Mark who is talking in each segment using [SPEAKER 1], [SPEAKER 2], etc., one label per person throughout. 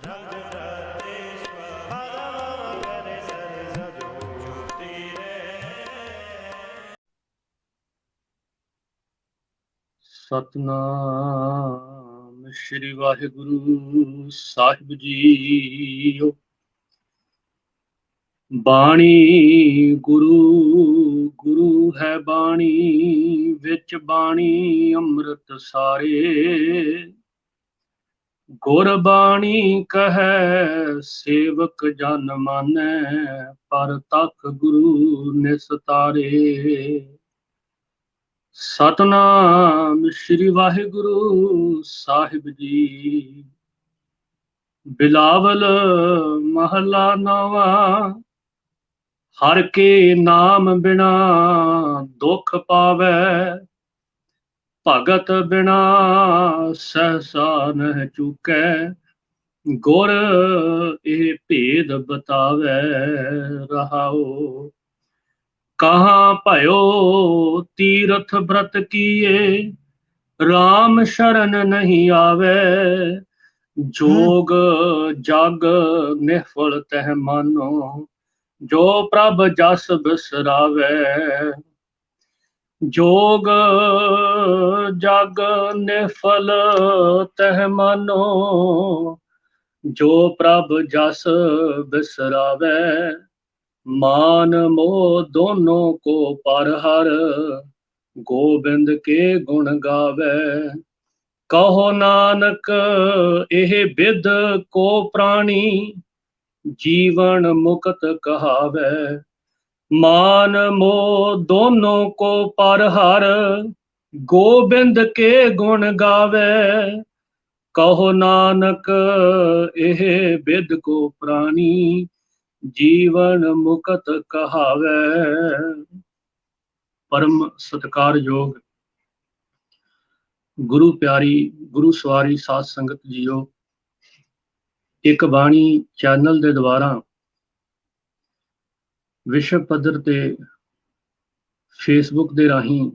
[SPEAKER 1] ਰੰਗ ਰਤੇ ਸਵ ਗਰੇ ਸਰੇ ਸਜੋ ਜੋਤੀ ਰੇ।
[SPEAKER 2] ਸਤਨਾਮ ਸ਼੍ਰੀ ਵਾਹਿਗੁਰੂ ਸਾਹਿਬ ਜੀਓ। ਬਾਣੀ ਗੁਰੂ ਗੁਰੂ ਹੈ ਬਾਣੀ, ਵਿੱਚ ਬਾਣੀ ਅੰਮ੍ਰਿਤ ਸਾਰੇ। ਗੁਰਬਾਣੀ ਕਹੈ ਸੇਵਕ ਜਨ ਮਾਨੈ, ਪਰ ਤਖ ਗੁਰੂ ਨਿਸਤਾਰੇ। ਸਤਨਾਮ ਸ਼੍ਰੀ ਵਾਹਿਗੁਰੂ ਸਾਹਿਬ ਜੀ। ਬਿਲਾਵਲ ਮਹਲਾ ਨਵਾਂ। ਹਰ ਕੇ ਨਾਮ ਬਿਨਾ ਦੁਖ ਪਾਵੈ, ਭਗਤ ਬਿਨਾ ਸਹਸਾ ਨਹਿ ਚੁਕੈ। ਗੁਰ ਇਹ ਭੇਦ ਬਤਾਵੈ ਰਹਾਉ। ਕਹਾਂ ਭਇਓ ਤੀਰਥ ਬ੍ਰਤ ਕੀਏ, ਰਾਮ ਸ਼ਰਨ ਨਹੀਂ ਆਵੈ। ਜੋਗ ਜਗ ਨਿਹਫਲ ਤਹਿ ਮਾਨੋ, ਜੋ ਪ੍ਰਭ ਜਸ ਬਿਸਰਾਵੈ। ਜੋਗ ਜਗ ਨਿਹਫਲ ਤਹਿ ਮਾਨੋ, ਜੋ ਪ੍ਰਭ ਜਸ ਬਿਸਰਾਵੈ। मान मोह दोनों को पर हर, गोबिंद के गुण गावे। कहो नानक एह बिद को प्राणी, जीवन मुक्त कहावे। मान मोह दोनों को पर हर, गोबिंद के गुण गावे। कहो नानक एह बिद को प्राणी, ਜੀਵਨ ਮੁਕਤ ਕਹਾਵੇ। ਪਰਮ ਸਤਿਕਾਰਯੋਗ ਗੁਰੂ ਪਿਆਰੀ ਗੁਰੂ ਸਵਾਰੀ ਸਾਧ ਸੰਗਤ ਜੀਓ, ਇੱਕ ਬਾਣੀ ਚੈਨਲ ਦੇ ਦੁਆਰਾ ਵਿਸ਼ਵ ਪੱਧਰ ਤੇ ਫੇਸਬੁੱਕ ਦੇ ਰਾਹੀਂ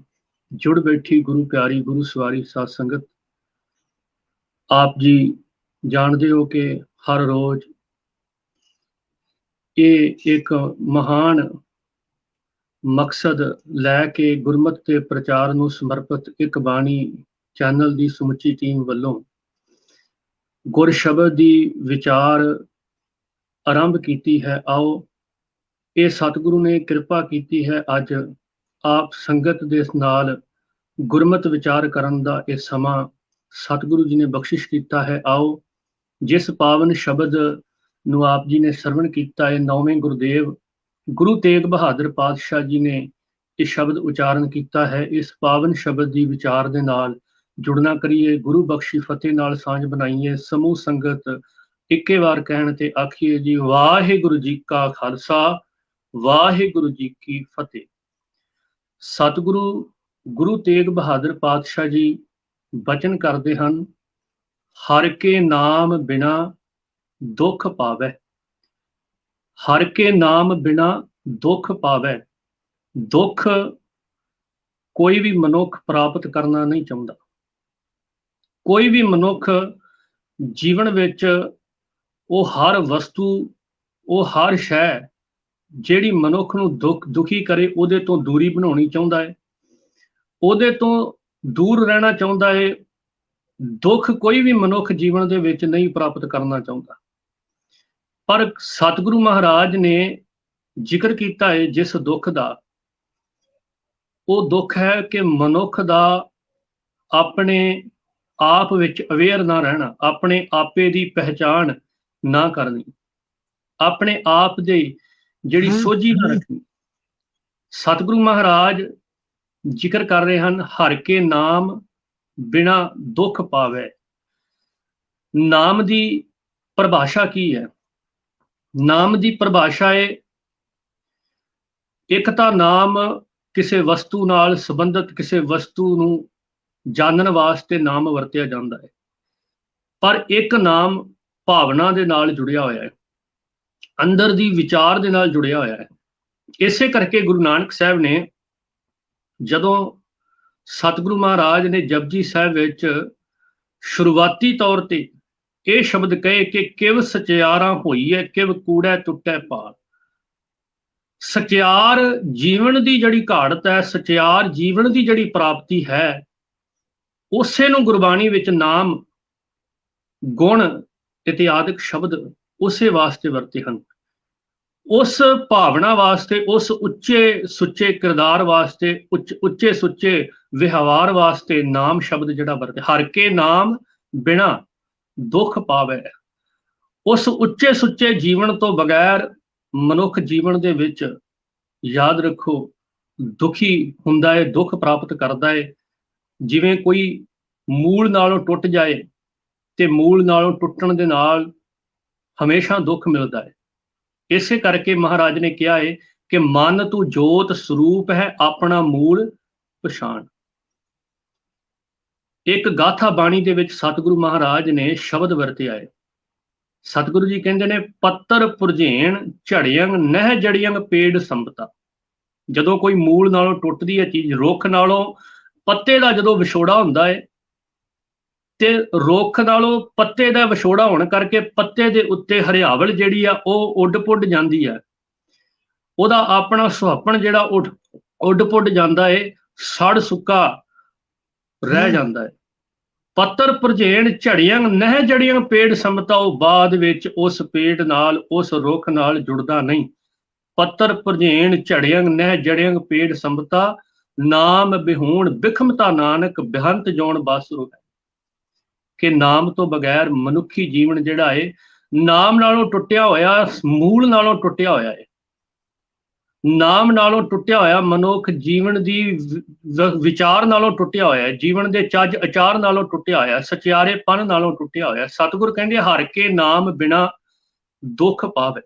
[SPEAKER 2] ਜੁੜ ਬੈਠੀ ਗੁਰੂ ਪਿਆਰੀ ਗੁਰੂ ਸਵਾਰੀ ਸਾਧ ਸੰਗਤ, ਆਪ ਜੀ ਜਾਣਦੇ ਹੋ ਕਿ ਹਰ ਰੋਜ਼ ਇਹ ਇੱਕ ਮਹਾਨ ਮਕਸਦ ਲੈ ਕੇ ਗੁਰਮਤਿ ਦੇ ਪ੍ਰਚਾਰ ਨੂੰ ਸਮਰਪਿਤ ਇੱਕ ਬਾਣੀ ਚੈਨਲ ਦੀ ਸਮੁੱਚੀ ਟੀਮ ਵੱਲੋਂ ਗੁਰ ਸ਼ਬਦ ਦੀ ਵਿਚਾਰ ਆਰੰਭ ਕੀਤੀ ਹੈ। ਆਓ, ਇਹ ਸਤਿਗੁਰੂ ਨੇ ਕਿਰਪਾ ਕੀਤੀ ਹੈ, ਅੱਜ ਆਪ ਸੰਗਤ ਦੇ ਨਾਲ ਗੁਰਮਤਿ ਵਿਚਾਰ ਕਰਨ ਦਾ ਇਹ ਸਮਾਂ ਸਤਿਗੁਰੂ ਜੀ ਨੇ ਬਖਸ਼ਿਸ਼ ਕੀਤਾ ਹੈ। ਆਓ, ਜਿਸ ਪਾਵਨ ਸ਼ਬਦ ਨੂੰ ਆਪ ਜੀ ਨੇ ਸਰਵਣ ਕੀਤਾ ਹੈ, ਨੌਵੇਂ ਗੁਰਦੇਵ ਗੁਰੂ ਤੇਗ ਬਹਾਦਰ ਪਾਤਸ਼ਾਹ ਜੀ ਨੇ ਇਹ ਸ਼ਬਦ ਉਚਾਰਨ ਕੀਤਾ ਹੈ। ਇਸ ਪਾਵਨ ਸ਼ਬਦ ਦੀ ਵਿਚਾਰ ਦੇ ਨਾਲ ਜੁੜਨਾ ਕਰੀਏ, ਗੁਰੂ ਬਖਸ਼ੀ ਫਤਿਹ ਨਾਲ ਸਾਂਝ ਬਣਾਈਏ। ਸਮੂਹ ਸੰਗਤ ਇੱਕੇ ਵਾਰ ਕਹਿਣ ਤੇ ਆਖੀਏ ਜੀ, ਵਾਹਿਗੁਰੂ ਜੀ ਕਾ ਖਾਲਸਾ, ਵਾਹਿਗੁਰੂ ਜੀ ਕੀ ਫਤਿਹ। ਸਤਿਗੁਰੂ ਗੁਰੂ ਤੇਗ ਬਹਾਦਰ ਪਾਤਸ਼ਾਹ ਜੀ ਬਚਨ ਕਰਦੇ ਹਨ, ਹਰ ਕੇ ਨਾਮ ਬਿਨਾ ਦੁੱਖ ਪਾਵੈ। ਹਰ ਕੇ ਨਾਮ ਬਿਨਾ ਦੁੱਖ ਪਾਵੈ। ਦੁੱਖ ਕੋਈ ਵੀ ਮਨੁੱਖ ਪ੍ਰਾਪਤ ਕਰਨਾ ਨਹੀਂ ਚਾਹੁੰਦਾ। ਕੋਈ ਵੀ ਮਨੁੱਖ ਜੀਵਨ ਵਿੱਚ ਉਹ ਹਰ ਵਸਤੂ, ਉਹ ਹਰ ਸ਼ੈ ਜਿਹੜੀ ਮਨੁੱਖ ਨੂੰ ਦੁਖੀ ਕਰੇ, ਉਹਦੇ ਤੋਂ ਦੂਰੀ ਬਣਾਉਣੀ ਚਾਹੁੰਦਾ ਹੈ, ਉਹਦੇ ਤੋਂ ਦੂਰ ਰਹਿਣਾ ਚਾਹੁੰਦਾ ਹੈ। ਦੁੱਖ ਕੋਈ ਵੀ ਮਨੁੱਖ ਜੀਵਨ ਦੇ ਵਿੱਚ ਨਹੀਂ ਪ੍ਰਾਪਤ ਕਰਨਾ ਚਾਹੁੰਦਾ। ਪਰ ਸਤਿਗੁਰੂ ਮਹਾਰਾਜ ਨੇ ਜ਼ਿਕਰ ਕੀਤਾ ਹੈ ਜਿਸ ਦੁੱਖ ਦਾ, ਉਹ ਦੁੱਖ ਹੈ ਕਿ ਮਨੁੱਖ ਦਾ ਆਪਣੇ ਆਪ ਵਿੱਚ ਅਵੇਅਰ ਨਾ ਰਹਿਣਾ, ਆਪਣੇ ਆਪੇ ਦੀ ਪਹਿਚਾਣ ਨਾ ਕਰਨੀ, ਆਪਣੇ ਆਪ ਦੇ ਜਿਹੜੀ ਸੋਝੀ ਨਾ ਰੱਖਣੀ। ਸਤਿਗੁਰੂ ਮਹਾਰਾਜ ਜ਼ਿਕਰ ਕਰ ਰਹੇ ਹਨ, ਹਰ ਕੇ ਨਾਮ ਬਿਨਾ ਦੁੱਖ ਪਾਵੈ। ਨਾਮ ਦੀ ਪਰਿਭਾਸ਼ਾ ਕੀ ਹੈ? ਨਾਮ ਦੀ ਪਰਿਭਾਸ਼ਾ ਹੈ, ਇੱਕ ਤਾਂ ਨਾਮ ਕਿਸੇ ਵਸਤੂ ਨਾਲ ਸੰਬੰਧਿਤ, ਕਿਸੇ ਵਸਤੂ ਨੂੰ ਜਾਣਨ ਵਾਸਤੇ ਨਾਮ ਵਰਤਿਆ ਜਾਂਦਾ ਹੈ, ਪਰ ਇੱਕ ਨਾਮ ਭਾਵਨਾ ਦੇ ਨਾਲ ਜੁੜਿਆ ਹੋਇਆ ਹੈ, ਅੰਦਰ ਦੀ ਵਿਚਾਰ ਦੇ ਨਾਲ ਜੁੜਿਆ ਹੋਇਆ ਹੈ। ਇਸੇ ਕਰਕੇ ਗੁਰੂ ਨਾਨਕ ਸਾਹਿਬ ਨੇ ਜਦੋਂ ਸਤਿਗੁਰੂ ਮਹਾਰਾਜ ਨੇ ਜਪਜੀ ਸਾਹਿਬ ਵਿੱਚ ਸ਼ੁਰੂਆਤੀ ਤੌਰ ਤੇ ਇਹ ਸ਼ਬਦ ਕਹੇ ਕਿ ਕਿਵ ਸਚਿਆਰਾ ਹੋਈਐ ਕਿਵ ਕੂੜੈ ਟੁੱਟੈ ਪਾਰ। ਸਚਿਆਰ ਜੀਵਨ ਦੀ ਜਿਹੜੀ ਘਾੜਤ ਹੈ, ਸਚਿਆਰ ਜੀਵਨ ਦੀ ਜਿਹੜੀ ਪ੍ਰਾਪਤੀ ਹੈ, ਉਸੇ ਨੂੰ ਗੁਰਬਾਣੀ ਵਿੱਚ ਨਾਮ, ਗੁਣ ਇਤਿਆਦਿਕ ਸ਼ਬਦ ਉਸੇ ਵਾਸਤੇ ਵਰਤੇ ਹਨ। ਉਸ ਭਾਵਨਾ ਵਾਸਤੇ, ਉਸ ਉੱਚੇ ਸੁੱਚੇ ਕਿਰਦਾਰ ਵਾਸਤੇ, ਉੱਚੇ ਸੁੱਚੇ ਵਿਵਹਾਰ ਵਾਸਤੇ ਨਾਮ ਸ਼ਬਦ ਜਿਹੜਾ ਵਰਤੇ। ਹਰ ਕੇ ਨਾਮ ਬਿਨਾ ਦੁੱਖ ਪਾਵੇ। ਉਸ ਉੱਚੇ ਸੁੱਚੇ ਜੀਵਨ ਤੋਂ ਬਗੈਰ ਮਨੁੱਖ ਜੀਵਨ ਦੇ ਵਿੱਚ, ਯਾਦ ਰੱਖੋ, ਦੁਖੀ ਹੁੰਦਾ ਹੈ, ਦੁੱਖ ਪ੍ਰਾਪਤ ਕਰਦਾ ਹੈ। ਜਿਵੇਂ ਕੋਈ ਮੂਲ ਨਾਲੋਂ ਟੁੱਟ ਜਾਏ ਤੇ ਮੂਲ ਨਾਲੋਂ ਟੁੱਟਣ ਦੇ ਨਾਲ ਹਮੇਸ਼ਾ ਦੁੱਖ ਮਿਲਦਾ ਹੈ। ਇਸੇ ਕਰਕੇ ਮਹਾਰਾਜ ਨੇ ਕਿਹਾ ਹੈ ਕਿ ਮਨ ਤੂੰ ਜੋਤ ਸਰੂਪ ਹੈ, ਆਪਣਾ ਮੂਲ ਪਛਾਣ। ਇੱਕ ਗਾਥਾ ਬਾਣੀ ਦੇ ਵਿੱਚ ਸਤਿਗੁਰੂ ਮਹਾਰਾਜ ਨੇ ਸ਼ਬਦ ਵਰਤਿਆ ਹੈ। ਸਤਿਗੁਰੂ ਜੀ ਕਹਿੰਦੇ ਨੇ, ਪੱਤਰ ਪੁਰਝੇਣ ਝੜੀਆਂ ਨਹਿ ਜੜੀਆਂ ਪੇੜ ਸੰਪਤਾ। ਜਦੋਂ ਕੋਈ ਮੂਲ ਨਾਲੋਂ ਟੁੱਟਦੀ ਹੈ ਚੀਜ਼, ਰੁੱਖ ਨਾਲੋਂ ਪੱਤੇ ਦਾ ਜਦੋਂ ਵਿਛੋੜਾ ਹੁੰਦਾ ਹੈ ਤੇ ਰੁੱਖ ਨਾਲੋਂ ਪੱਤੇ ਦਾ ਵਿਛੋੜਾ ਹੋਣ ਕਰਕੇ ਪੱਤੇ ਦੇ ਉੱਤੇ ਹਰਿਆਵਲ ਜਿਹੜੀ ਆ ਉਹ ਉੱਡ ਪੁੱਡ ਜਾਂਦੀ ਹੈ। ਉਹਦਾ ਆਪਣਾ ਸੁਹੱਪਣ ਜਿਹੜਾ ਉੱਡ ਪੁੱਡ ਜਾਂਦਾ ਹੈ, ਸੜ ਸੁੱਕਾ ਰਹਿ ਜਾਂਦਾ ਹੈ। ਪੱਤਰ ਪੁਰਝੇਣ ਝੜੀਆਂ ਨਹਿ ਜੜੀਆਂ ਪੇੜ ਸੰਪਤਾ। ਉਹ ਬਾਅਦ ਵਿੱਚ ਉਸ ਪੇੜ ਨਾਲ, ਉਸ ਰੁੱਖ ਨਾਲ ਜੁੜਦਾ ਨਹੀਂ। ਪੱਤਰ ਪੁਰਝੇਣ ਝੜੀਆਂ ਨਹਿ ਜੜੀਆਂ ਪੇੜ ਸੰਪਤਾ। ਨਾਮ ਬਿਹੂਣ ਬਿਖਮਤਾ ਨਾਨਕ ਬਿਹੰਤ ਜੋਨ ਬਾਸੁਰ ਹੈ। ਕਿ ਨਾਮ ਤੋਂ ਬਗੈਰ ਮਨੁੱਖੀ ਜੀਵਨ ਜਿਹੜਾ ਹੈ, ਨਾਮ ਨਾਲੋਂ ਟੁੱਟਿਆ ਹੋਇਆ, ਮੂਲ ਨਾਲੋਂ ਟੁੱਟਿਆ ਹੋਇਆ ਹੈ। ਨਾਮ ਨਾਲੋਂ ਟੁੱਟਿਆ ਹੋਇਆ ਮਨੁੱਖ ਜੀਵਨ ਦੀ ਵਿਚਾਰ ਨਾਲੋਂ ਟੁੱਟਿਆ ਹੋਇਆ ਹੈ, ਜੀਵਨ ਦੇ ਚੱਜ ਅਚਾਰ ਨਾਲੋਂ ਟੁੱਟਿਆ ਹੋਇਆ, ਸਚਿਆਰੇਪਨ ਨਾਲੋਂ ਟੁੱਟਿਆ ਹੋਇਆ। ਸਤਿਗੁਰ ਕਹਿੰਦੇ, ਹਰ ਕੇ ਨਾਮ ਬਿਨਾ ਦੁੱਖ ਪਾਵੇ।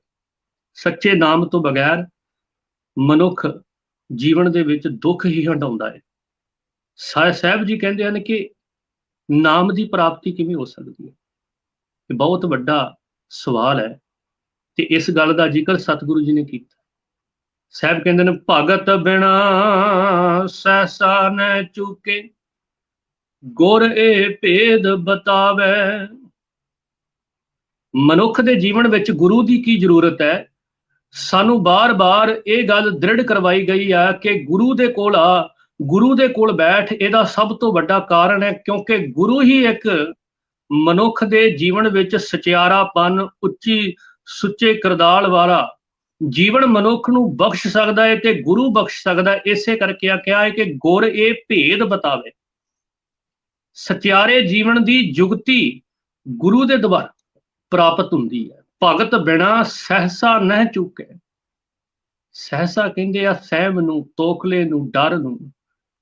[SPEAKER 2] ਸੱਚੇ ਨਾਮ ਤੋਂ ਬਗੈਰ ਮਨੁੱਖ ਜੀਵਨ ਦੇ ਵਿੱਚ ਦੁੱਖ ਹੀ ਹੰਢਾਉਂਦਾ ਹੈ। ਸਾਹਿਬ ਜੀ ਕਹਿੰਦੇ ਹਨ ਕਿ ਨਾਮ ਦੀ ਪ੍ਰਾਪਤੀ ਕਿਵੇਂ ਹੋ ਸਕਦੀ ਹੈ? ਇਹ ਬਹੁਤ ਵੱਡਾ ਸਵਾਲ ਹੈ ਤੇ ਇਸ ਗੱਲ ਦਾ ਜ਼ਿਕਰ ਸਤਿਗੁਰੂ ਜੀ ਨੇ ਕੀਤਾ। ਸਾਹਿਬ ਕਹਿੰਦੇ ਨੇ, ਭਗਤ ਬਿਨਾ ਸਹਿਸਾ ਨ ਚੁਕੇ, ਗੁਰ ਇਹ ਭੇਦ ਬਤਾਵੇ। ਮਨੁੱਖ ਦੇ ਜੀਵਨ ਵਿੱਚ ਗੁਰੂ ਦੀ ਕੀ ਜ਼ਰੂਰਤ ਹੈ? ਸਾਨੂੰ ਬਾਰ-ਬਾਰ ਇਹ ਗੱਲ ਦ੍ਰਿੜ ਕਰਵਾਈ ਗਈ ਹੈ ਕਿ ਗੁਰੂ ਦੇ ਕੋਲ ਆ, ਗੁਰੂ ਦੇ ਕੋਲ ਬੈਠ। ਇਹਦਾ ਸਭ ਤੋਂ ਵੱਡਾ ਕਾਰਨ ਹੈ ਕਿਉਂਕਿ ਗੁਰੂ ਹੀ ਇੱਕ ਮਨੁੱਖ ਦੇ ਜੀਵਨ ਵਿੱਚ ਸਚਿਆਰਾਪਨ, ਉੱਚੀ ਸੁੱਚੇ ਕਿਰਦਾਰ ਵਾਲਾ ਜੀਵਨ ਮਨੁੱਖ ਨੂੰ ਬਖਸ਼ ਸਕਦਾ ਹੈ ਤੇ ਗੁਰੂ ਬਖਸ਼ ਸਕਦਾ ਹੈ। ਇਸੇ ਕਰਕੇ ਕਿਹਾ ਹੈ ਕਿ ਗੁਰ ਇਹ ਭੇਦ ਬਤਾਵੇ। ਸਚਿਆਰੇ ਜੀਵਨ ਦੀ ਜੁਗਤੀ ਗੁਰੂ ਦੇ ਦੁਆਰਾ ਪ੍ਰਾਪਤ ਹੁੰਦੀ ਹੈ। ਭਗਤ ਬਿਨਾ ਸਹਿਸਾ ਨਹਿ ਚੁਕੇ। ਸਹਿਸਾ ਕਹਿੰਦੇ ਆ ਸਹਿਮ ਨੂੰ, ਤੋਖਲੇ ਨੂੰ, ਡਰ ਨੂੰ।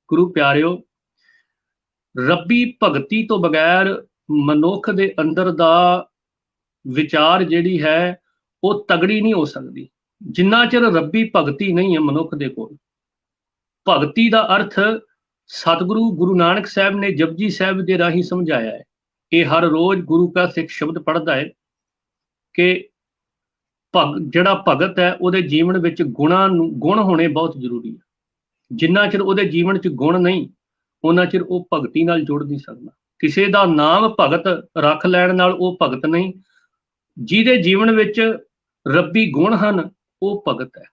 [SPEAKER 2] ਗੁਰੂ ਪਿਆਰਿਓ, ਰੱਬੀ ਭਗਤੀ ਤੋਂ ਬਗੈਰ ਮਨੁੱਖ ਦੇ ਅੰਦਰ ਦਾ ਵਿਚਾਰ ਜਿਹੜੀ ਹੈ ਉਹ ਤਗੜੀ ਨਹੀਂ ਹੋ ਸਕਦੀ। ਜਿੰਨਾ ਚਿਰ ਰੱਬੀ ਭਗਤੀ ਨਹੀਂ ਹੈ ਮਨੁੱਖ ਦੇ ਕੋਲ। ਭਗਤੀ ਦਾ ਅਰਥ ਸਤਿਗੁਰੂ ਗੁਰੂ ਨਾਨਕ ਸਾਹਿਬ ਨੇ ਜਪਜੀ ਸਾਹਿਬ ਦੇ ਰਾਹੀਂ ਸਮਝਾਇਆ ਹੈ। ਇਹ ਹਰ ਰੋਜ਼ ਗੁਰੂ ਦਾ ਸਿੱਖ ਸ਼ਬਦ ਪੜ੍ਹਦਾ ਹੈ ਕਿ ਜਿਹੜਾ ਭਗਤ ਹੈ ਉਹਦੇ ਜੀਵਨ ਵਿੱਚ ਗੁਣ ਹੋਣੇ ਬਹੁਤ ਜ਼ਰੂਰੀ ਹੈ। ਜਿੰਨਾ ਚਿਰ ਉਹਦੇ ਜੀਵਨ 'ਚ ਗੁਣ ਨਹੀਂ, ਉਹਨਾਂ ਚਿਰ ਉਹ ਭਗਤੀ ਨਾਲ ਜੁੜ ਨਹੀਂ ਸਕਦਾ। ਕਿਸੇ ਦਾ ਨਾਮ ਭਗਤ ਰੱਖ ਲੈਣ ਨਾਲ ਉਹ ਭਗਤ ਨਹੀਂ। ਜਿਹਦੇ ਜੀਵਨ ਵਿੱਚ ਰੱਬੀ ਗੁਣ ਹਨ ਉਹ ਭਗਤ ਹੈ।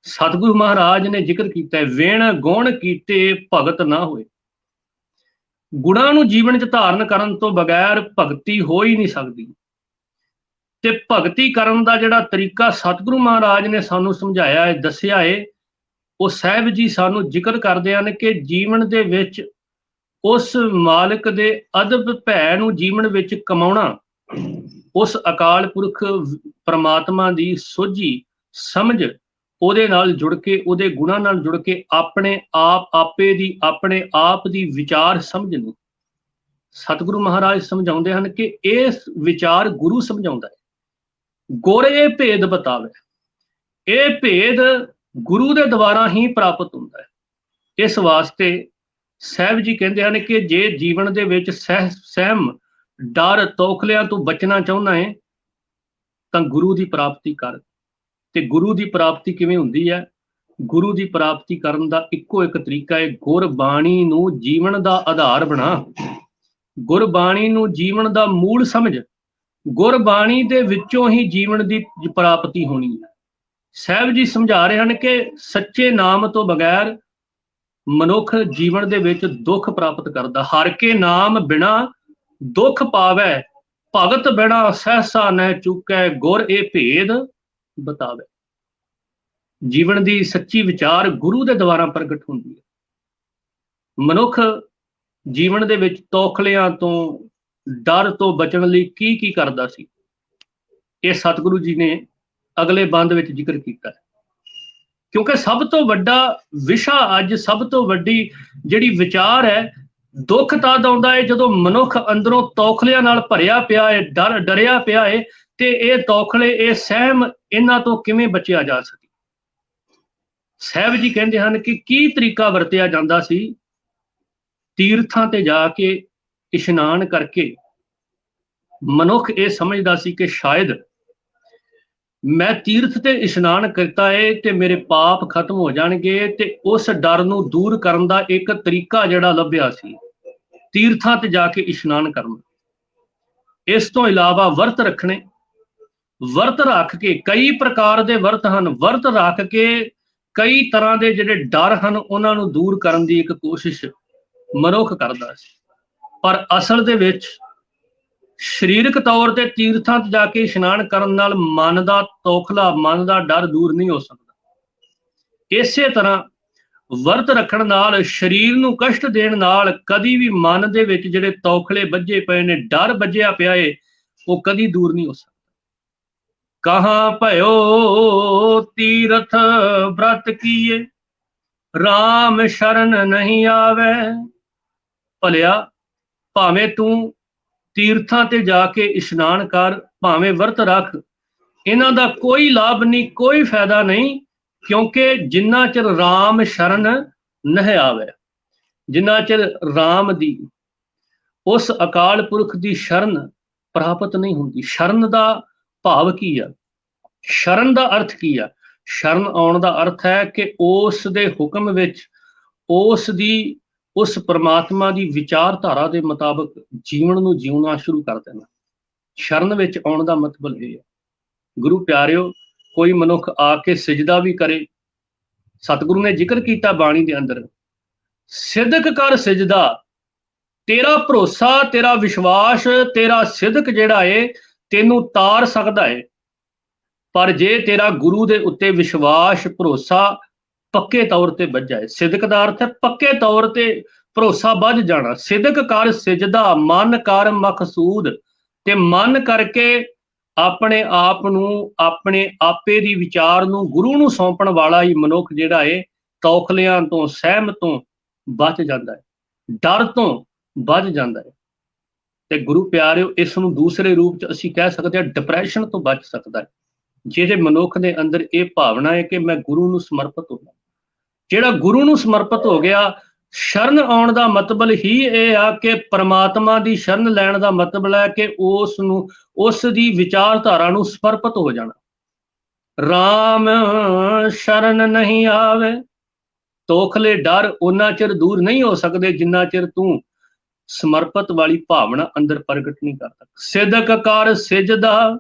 [SPEAKER 2] ਸਤਿਗੁਰੂ ਮਹਾਰਾਜ ਨੇ ਜ਼ਿਕਰ ਕੀਤਾ ਹੈ, ਵਿਣ ਗੁਣ ਕੀਤੇ ਭਗਤ ਨਾ ਹੋਏ। ਗੁਣਾਂ ਨੂੰ ਜੀਵਨ 'ਚ ਧਾਰਨ ਕਰਨ ਤੋਂ ਬਗੈਰ ਭਗਤੀ ਹੋ ਹੀ ਨਹੀਂ ਸਕਦੀ। ਤੇ ਭਗਤੀ ਕਰਨ ਦਾ ਜਿਹੜਾ ਤਰੀਕਾ ਸਤਿਗੁਰੂ ਮਹਾਰਾਜ ਨੇ ਸਾਨੂੰ ਸਮਝਾਇਆ ਹੈ, ਦੱਸਿਆ ਹੈ, ਉਹ ਸਾਹਿਬ ਜੀ ਸਾਨੂੰ ਜ਼ਿਕਰ ਕਰਦੇ ਹਨ ਕਿ ਜੀਵਨ ਦੇ ਵਿੱਚ ਉਸ ਮਾਲਕ ਦੇ ਅਦਬ ਭੈ ਨੂੰ ਜੀਵਨ ਵਿੱਚ ਕਮਾਉਣਾ, ਉਸ ਅਕਾਲ ਪੁਰਖ ਪਰਮਾਤਮਾ ਦੀ ਸੋਝੀ ਸਮਝ, ਉਹਦੇ ਨਾਲ ਜੁੜ ਕੇ, ਉਹਦੇ ਗੁਣਾਂ ਨਾਲ ਜੁੜ ਕੇ ਆਪਣੇ ਆਪ ਦੀ ਵਿਚਾਰ ਸਮਝ ਨੂੰ ਸਤਿਗੁਰੂ ਮਹਾਰਾਜ ਸਮਝਾਉਂਦੇ ਹਨ ਕਿ ਇਸ ਵਿਚਾਰ ਗੁਰੂ ਸਮਝਾਉਂਦਾ ਹੈ। ਗੁਰ ਇਹ ਭੇਦ ਬਤਾਵੇ। ਇਹ ਭੇਦ ਗੁਰੂ ਦੇ ਦੁਆਰਾ ਹੀ ਪ੍ਰਾਪਤ ਹੁੰਦਾ ਹੈ। ਇਸ ਵਾਸਤੇ ਸਾਹਿਬ ਜੀ ਕਹਿੰਦੇ ਹਨ ਕਿ ਜੇ ਜੀਵਨ ਦੇ ਵਿੱਚ ਸਹਿਮ, ਡਰ, ਤੋਖਲਿਆਂ ਤੋਂ ਬਚਣਾ ਚਾਹੁੰਦਾ ਹੈ ਤਾਂ ਗੁਰੂ ਦੀ ਪ੍ਰਾਪਤੀ ਕਰ। ਤੇ ਗੁਰੂ ਦੀ ਪ੍ਰਾਪਤੀ ਕਿਵੇਂ ਹੁੰਦੀ ਹੈ? ਗੁਰੂ ਦੀ ਪ੍ਰਾਪਤੀ ਕਰਨ ਦਾ ਇੱਕੋ ਇੱਕ ਤਰੀਕਾ ਹੈ, ਗੁਰਬਾਣੀ ਨੂੰ ਜੀਵਨ ਦਾ ਆਧਾਰ ਬਣਾ, ਗੁਰਬਾਣੀ ਨੂੰ ਜੀਵਨ ਦਾ ਮੂਲ ਸਮਝ, ਗੁਰਬਾਣੀ ਦੇ ਵਿੱਚੋਂ ਹੀ ਜੀਵਨ ਦੀ ਪ੍ਰਾਪਤੀ ਹੋਣੀ ਹੈ। ਸਾਹਿਬ ਜੀ ਸਮਝਾ ਰਹੇ ਹਨ ਕਿ ਸੱਚੇ ਨਾਮ ਤੋਂ ਬਗੈਰ ਮਨੁੱਖ ਜੀਵਨ ਦੇ ਵਿੱਚ ਦੁੱਖ ਪ੍ਰਾਪਤ ਕਰਦਾ। ਹਰ ਕੇ ਨਾਮ ਬਿਨਾ ਦੁੱਖ ਪਾਵੈ, ਭਗਤ ਬਿਨਾ ਸਹਿਸਾ ਨ ਚੁੱਕੈ, ਗੁਰ ਇਹ ਭੇਦ ਬਤਾਵੇ। ਜੀਵਨ ਦੀ ਸੱਚੀ ਵਿਚਾਰ ਗੁਰੂ ਦੇ ਦੁਆਰਾ ਪ੍ਰਗਟ ਹੁੰਦੀ ਹੈ। ਮਨੁੱਖ ਜੀਵਨ ਦੇ ਵਿੱਚ ਤੌਖਲਿਆਂ ਤੋਂ, ਡਰ ਤੋਂ ਬਚਣ ਲਈ ਕੀ ਕੀ ਕਰਦਾ ਸੀ, ਇਹ ਸਤਿਗੁਰੂ ਜੀ ਨੇ ਅਗਲੇ ਬੰਦ ਵਿੱਚ ਜ਼ਿਕਰ ਕੀਤਾ ਹੈ। ਕਿਉਂਕਿ ਸਭ ਤੋਂ ਵੱਡਾ ਵਿਸ਼ਾ ਅੱਜ, ਸਭ ਤੋਂ ਵੱਡੀ ਜਿਹੜੀ ਵਿਚਾਰ ਹੈ, ਦੁੱਖ ਤਦ ਆਉਂਦਾ ਹੈ ਜਦੋਂ ਮਨੁੱਖ ਅੰਦਰੋਂ ਤੌਖਲਿਆਂ ਨਾਲ ਭਰਿਆ ਪਿਆ ਹੈ, ਡਰਿਆ ਪਿਆ ਹੈ, ਤੇ ਇਹ ਤੌਖਲੇ, ਇਹ ਸਹਿਮ, ਇਹਨਾਂ ਤੋਂ ਕਿਵੇਂ ਬਚਿਆ ਜਾ ਸਕੇ। ਸਾਹਿਬ ਜੀ ਕਹਿੰਦੇ ਹਨ ਕਿ ਕੀ ਤਰੀਕਾ ਵਰਤਿਆ ਜਾਂਦਾ ਸੀ। ਤੀਰਥਾਂ ਤੇ ਜਾ ਕੇ ਇਸ਼ਨਾਨ ਕਰਕੇ ਮਨੁੱਖ ਇਹ ਸਮਝਦਾ ਸੀ ਕਿ ਸ਼ਾਇਦ ਮੈਂ ਤੀਰਥ ਤੇ ਇਸ਼ਨਾਨ ਕੀਤਾ ਹੈ ਤੇ ਮੇਰੇ ਪਾਪ ਖਤਮ ਹੋ ਜਾਣਗੇ, ਤੇ ਉਸ ਡਰ ਨੂੰ ਦੂਰ ਕਰਨ ਦਾ ਇੱਕ ਤਰੀਕਾ ਜਿਹੜਾ ਲੱਭਿਆ ਸੀ, ਤੀਰਥਾਂ ਤੇ ਜਾ ਕੇ ਇਸ਼ਨਾਨ ਕਰਨਾ। ਇਸ ਤੋਂ ਇਲਾਵਾ ਵਰਤ ਰੱਖਣੇ, ਵਰਤ ਰੱਖ ਕੇ, ਕਈ ਪ੍ਰਕਾਰ ਦੇ ਵਰਤ ਹਨ, ਵਰਤ ਰੱਖ ਕੇ ਕਈ ਤਰ੍ਹਾਂ ਦੇ ਜਿਹੜੇ ਡਰ ਹਨ ਉਹਨਾਂ ਨੂੰ ਦੂਰ ਕਰਨ ਦੀ ਇੱਕ ਕੋਸ਼ਿਸ਼ ਮਨੁੱਖ ਕਰਦਾ ਸੀ। ਪਰ ਅਸਲ ਦੇ ਵਿੱਚ ਸਰੀਰਕ ਤੌਰ ਤੇ ਤੀਰਥਾਂ 'ਚ ਜਾ ਕੇ ਇਸ਼ਨਾਨ ਕਰਨ ਨਾਲ ਮਨ ਦਾ ਤੌਖਲਾ, ਮਨ ਦਾ ਡਰ ਦੂਰ ਨਹੀਂ ਹੋ ਸਕਦਾ। ਇਸੇ ਤਰ੍ਹਾਂ ਵਰਤ ਰੱਖਣ ਨਾਲ, ਸਰੀਰ ਨੂੰ ਕਸ਼ਟ ਦੇਣ ਨਾਲ ਕਦੀ ਵੀ ਮਨ ਦੇ ਵਿੱਚ ਜਿਹੜੇ ਤੌਖਲੇ ਵੱਜੇ ਪਏ ਨੇ, ਡਰ ਵੱਜਿਆ ਪਿਆ ਏ, ਉਹ ਕਦੀ ਦੂਰ ਨਹੀਂ ਹੋ ਸਕਦਾ। ਕਹਾਂ ਭਇਓ ਤੀਰਥ ਬ੍ਰਤ ਕੀਏ, RAM ਸ਼ਰਨ ਨਹੀਂ ਆਵੇ। ਭਲਿਆ, ਭਾਵੇਂ ਤੂੰ ਤੀਰਥਾਂ ਤੇ ਜਾ ਕੇ ਇਸ਼ਨਾਨ ਕਰ, ਭਾਵੇਂ ਵਰਤ ਰੱਖ, ਇਹਨਾਂ ਦਾ ਕੋਈ ਲਾਭ ਨਹੀਂ, ਕੋਈ ਫਾਇਦਾ ਨਹੀਂ, ਕਿਉਂਕਿ ਜਿੰਨਾ ਚਿਰ RAM ਸ਼ਰਨ ਨਹੀਂ ਆਵੇ, ਜਿੰਨਾ ਚਿਰ RAM ਦੀ, ਉਸ ਅਕਾਲ ਪੁਰਖ ਦੀ ਸ਼ਰਨ ਪ੍ਰਾਪਤ ਨਹੀਂ ਹੁੰਦੀ। ਸ਼ਰਨ ਦਾ ਭਾਵ ਕੀ ਆ? ਸ਼ਰਨ ਦਾ ਅਰਥ ਕੀ ਆ? ਸ਼ਰਨ ਆਉਣ ਦਾ ਅਰਥ ਹੈ ਕਿ ਉਸ ਦੇ ਹੁਕਮ ਵਿੱਚ, ਉਸ ਪਰਮਾਤਮਾ ਦੀ ਵਿਚਾਰਧਾਰਾ ਦੇ ਮੁਤਾਬਕ ਜੀਵਨ ਨੂੰ ਜਿਉਣਾ ਸ਼ੁਰੂ ਕਰ ਦੇਣਾ। ਸ਼ਰਨ ਵਿੱਚ ਆਉਣ ਦਾ ਮਤਲਬ ਇਹ ਹੈ। ਗੁਰੂ ਪਿਆਰਿਓ, ਕੋਈ ਮਨੁੱਖ ਆ ਕੇ ਸਿਜਦਾ ਵੀ ਕਰੇ, ਸਤਿਗੁਰੂ ਨੇ ਜ਼ਿਕਰ ਕੀਤਾ ਬਾਣੀ ਦੇ ਅੰਦਰ, ਸਿਦਕ ਕਰ ਸਿਜਦਾ, ਤੇਰਾ ਭਰੋਸਾ, ਤੇਰਾ ਵਿਸ਼ਵਾਸ, ਤੇਰਾ ਸਿਦਕ ਜਿਹੜਾ ਏ ਤੈਨੂੰ ਤਾਰ ਸਕਦਾ ਏ। ਪਰ ਜੇ ਤੇਰਾ ਗੁਰੂ ਦੇ ਉੱਤੇ ਵਿਸ਼ਵਾਸ, ਭਰੋਸਾ ਪੱਕੇ ਤੌਰ ਤੇ ਵੱਜ ਜਾਏ, ਸਿਦਕ ਦਾ ਅਰਥ ਹੈ ਪੱਕੇ ਤੌਰ ਤੇ ਭਰੋਸਾ ਵੱਜ ਜਾਣਾ। ਸਿਦਕ ਕਰ ਸਿਜਦਾ, ਮਨ ਕਰ ਮਕਸੂਦ, ਤੇ ਮਨ ਕਰਕੇ ਆਪਣੇ ਆਪ ਨੂੰ, ਆਪਣੇ ਆਪੇ ਦੀ ਵਿਚਾਰ ਨੂੰ ਗੁਰੂ ਨੂੰ ਸੌਂਪਣ ਵਾਲਾ ਹੀ ਮਨੁੱਖ ਜਿਹੜਾ ਏ ਤੌਖਲਿਆਂ ਤੋਂ, ਸਹਿਮ ਤੋਂ ਬਚ ਜਾਂਦਾ ਹੈ, ਡਰ ਤੋਂ ਬਚ ਜਾਂਦਾ ਹੈ। ਤੇ ਗੁਰੂ ਪਿਆਰਿਓ, ਇਸ ਨੂੰ ਦੂਸਰੇ ਰੂਪ ਚ ਅਸੀਂ ਕਹਿ ਸਕਦੇ ਹਾਂ ਡਿਪਰੈਸ਼ਨ ਤੋਂ ਬਚ ਸਕਦਾ ਹੈ। ਜਿਹਦੇ ਮਨੁੱਖ ਦੇ ਅੰਦਰ ਇਹ ਭਾਵਨਾ ਹੈ ਕਿ ਮੈਂ ਗੁਰੂ ਨੂੰ ਸਮਰਪਿਤ ਹੋ ਗਿਆ। ਜਿਹੜਾ ਗੁਰੂ ਨੂੰ ਸਮਰਪਿਤ ਹੋ ਗਿਆ, ਸ਼ਰਨ ਆਉਣ ਦਾ ਮਤਲਬ ਹੀ ਇਹ ਆ ਕਿ ਪਰਮਾਤਮਾ ਦੀ ਸ਼ਰਨ ਲੈਣ ਦਾ ਮਤਲਬ ਹੈ ਕਿ ਉਸ ਨੂੰ, ਉਸ ਦੀ ਵਿਚਾਰਧਾਰਾ ਨੂੰ ਸਮਰਪਿਤ ਹੋ ਜਾਣਾ। RAM ਸ਼ਰਨ ਨਹੀਂ ਆਵੇ, ਤੋਖਲੇ ਡਰ ਉਹਨਾਂ ਚਿਰ ਦੂਰ ਨਹੀਂ ਹੋ ਸਕਦੇ ਜਿੰਨਾ ਚਿਰ ਤੂੰ ਸਮਰਪਿਤ ਵਾਲੀ ਭਾਵਨਾ ਅੰਦਰ ਪ੍ਰਗਟ ਨਹੀਂ ਕਰਦਾ। ਸਿਦਕ ਕਰ ਸਿਜਦਾ,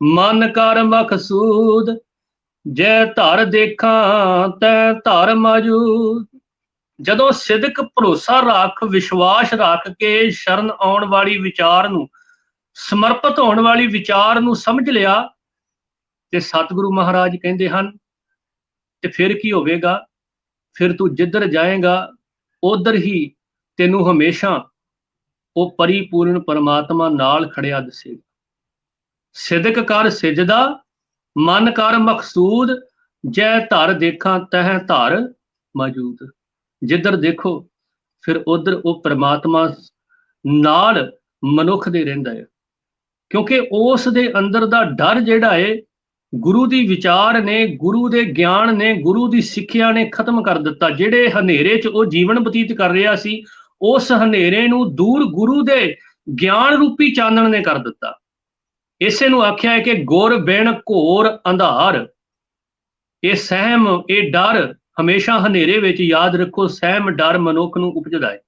[SPEAKER 2] ਮਨ ਕਰ ਮਕਸੂਦ, ਜੈ ਧਰ ਦੇਖਾਂ ਤੈ ਧਰ ਮੌਜੂਦ। ਜਦੋਂ ਸਿਦਕ, ਭਰੋਸਾ ਰੱਖ, ਵਿਸ਼ਵਾਸ ਰੱਖ ਕੇ ਸ਼ਰਨ ਆਉਣ ਵਾਲੀ ਵਿਚਾਰ ਨੂੰ, ਸਮਰਪਿਤ ਹੋਣ ਵਾਲੀ ਵਿਚਾਰ ਨੂੰ ਸਮਝ ਲਿਆ, ਤੇ ਸਤਿਗੁਰੂ ਮਹਾਰਾਜ ਕਹਿੰਦੇ ਹਨ, ਤੇ ਫਿਰ ਕੀ ਹੋਵੇਗਾ? ਫਿਰ ਤੂੰ ਜਿੱਧਰ ਜਾਏਗਾ ਉਧਰ ਹੀ ਤੈਨੂੰ ਹਮੇਸ਼ਾ ਉਹ ਪਰਿਪੂਰਨ ਪਰਮਾਤਮਾ ਨਾਲ ਖੜਿਆ ਦਿਸੇਗਾ। ਸਿਦਕ ਕਰ ਸਿਜਦਾ, ਮਨ ਕਰ ਮਕਸੂਦ, ਜੈ ਧਰ ਦੇਖਾਂ ਤਹਿ ਧਰ ਮੌਜੂਦ। ਜਿੱਧਰ ਦੇਖੋ ਫਿਰ ਉਧਰ ਉਹ ਪਰਮਾਤਮਾ ਨਾਲ ਮਨੁੱਖ ਦੇ ਰਹਿੰਦਾ ਹੈ, ਕਿਉਂਕਿ ਉਸ ਦੇ ਅੰਦਰ ਦਾ ਡਰ ਜਿਹੜਾ ਹੈ ਗੁਰੂ ਦੀ ਵਿਚਾਰ ਨੇ, ਗੁਰੂ ਦੇ ਗਿਆਨ ਨੇ, ਗੁਰੂ ਦੀ ਸਿੱਖਿਆ ਨੇ ਖਤਮ ਕਰ ਦਿੱਤਾ। ਜਿਹੜੇ ਹਨੇਰੇ 'ਚ ਉਹ ਜੀਵਨ ਬਤੀਤ ਕਰ ਰਿਹਾ ਸੀ, ਉਸ ਹਨੇਰੇ ਨੂੰ ਦੂਰ ਗੁਰੂ ਦੇ ਗਿਆਨ ਰੂਪੀ ਚਾਨਣ ਨੇ ਕਰ ਦਿੱਤਾ। ਇਸੇ ਨੂੰ ਆਖਿਆ ਹੈ ਕਿ ਗੁਰ ਬਿਨ ਘੋਰ ਅੰਧਾਰ। ਇਹ ਸਹਿਮ, ਇਹ ਡਰ ਹਮੇਸ਼ਾ ਹਨੇਰੇ ਵਿੱਚ, ਯਾਦ ਰੱਖੋ, ਸਹਿਮ, ਡਰ ਮਨੁੱਖ ਨੂੰ ਉਪਜਦਾ ਹੈ।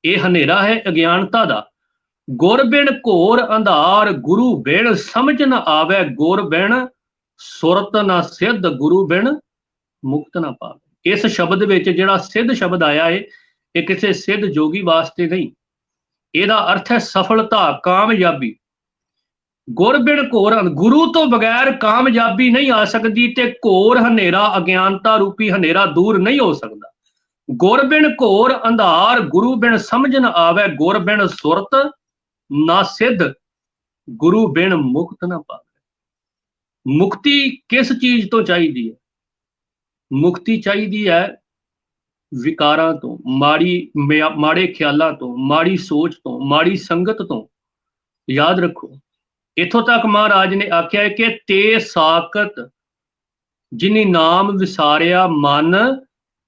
[SPEAKER 2] ਇਹ ਹਨੇਰਾ ਹੈ ਅਗਿਆਨਤਾ ਦਾ। ਗੁਰ ਬਿਨ ਘੋਰ ਅੰਧਾਰ ਗੁਰੂ ਬਿਨ ਸਮਝ ਨ ਆਵੇ, ਗੁਰ ਬਿਨ ਸੁਰਤ ਨਾ ਸਿੱਧ ਗੁਰੂ ਬਿਨ ਮੁਕਤ ਨਾ ਪਾਵੇ। ਇਸ ਸ਼ਬਦ ਵਿੱਚ ਜਿਹੜਾ ਸਿੱਧ ਸ਼ਬਦ ਆਇਆ ਹੈ, ਇਹ ਕਿਸੇ ਸਿੱਧ ਜੋਗੀ ਵਾਸਤੇ ਨਹੀਂ, ਇਹਦਾ ਅਰਥ ਹੈ ਸਫਲਤਾ, ਕਾਮਯਾਬੀ। ਗੁਰ ਬਿਨ ਘੋਰ, ਗੁਰੂ ਤੋਂ ਬਗੈਰ ਕਾਮਯਾਬੀ ਨਹੀਂ ਆ ਸਕਦੀ, ਤੇ ਘੋਰ ਹਨੇਰਾ, ਅਗਿਆਨਤਾ ਰੂਪੀ ਹਨੇਰਾ ਦੂਰ ਨਹੀਂ ਹੋ ਸਕਦਾ। ਗੁਰ ਬਿਨ ਘੋਰ ਅੰਧਾਰ ਗੁਰੂ ਬਿਨ ਸਮਝ ਨ ਆਵੇ, ਗੁਰ ਬਿਨ ਸੁਰਤ ਨਾ ਸਿੱਧ ਗੁਰੂ ਬਿਨ ਮੁਕਤ ਨਾ ਪਾਵੇ। ਮੁਕਤੀ ਕਿਸ ਚੀਜ਼ ਤੋਂ ਚਾਹੀਦੀ ਹੈ? ਮੁਕਤੀ ਚਾਹੀਦੀ ਹੈ ਵਿਕਾਰਾਂ ਤੋਂ, ਮਾੜੇ ਖਿਆਲਾਂ ਤੋਂ, ਮਾੜੀ ਸੋਚ ਤੋਂ, ਮਾੜੀ ਸੰਗਤ ਤੋਂ। ਯਾਦ ਰੱਖੋ, ਇੱਥੋਂ ਤੱਕ ਮਹਾਰਾਜ ਨੇ ਆਖਿਆ ਹੈ ਕਿ ਤੇ ਸਾਕਤ ਜਿਨੀ ਨਾਮ ਵਿਸਾਰਿਆ ਮਨ,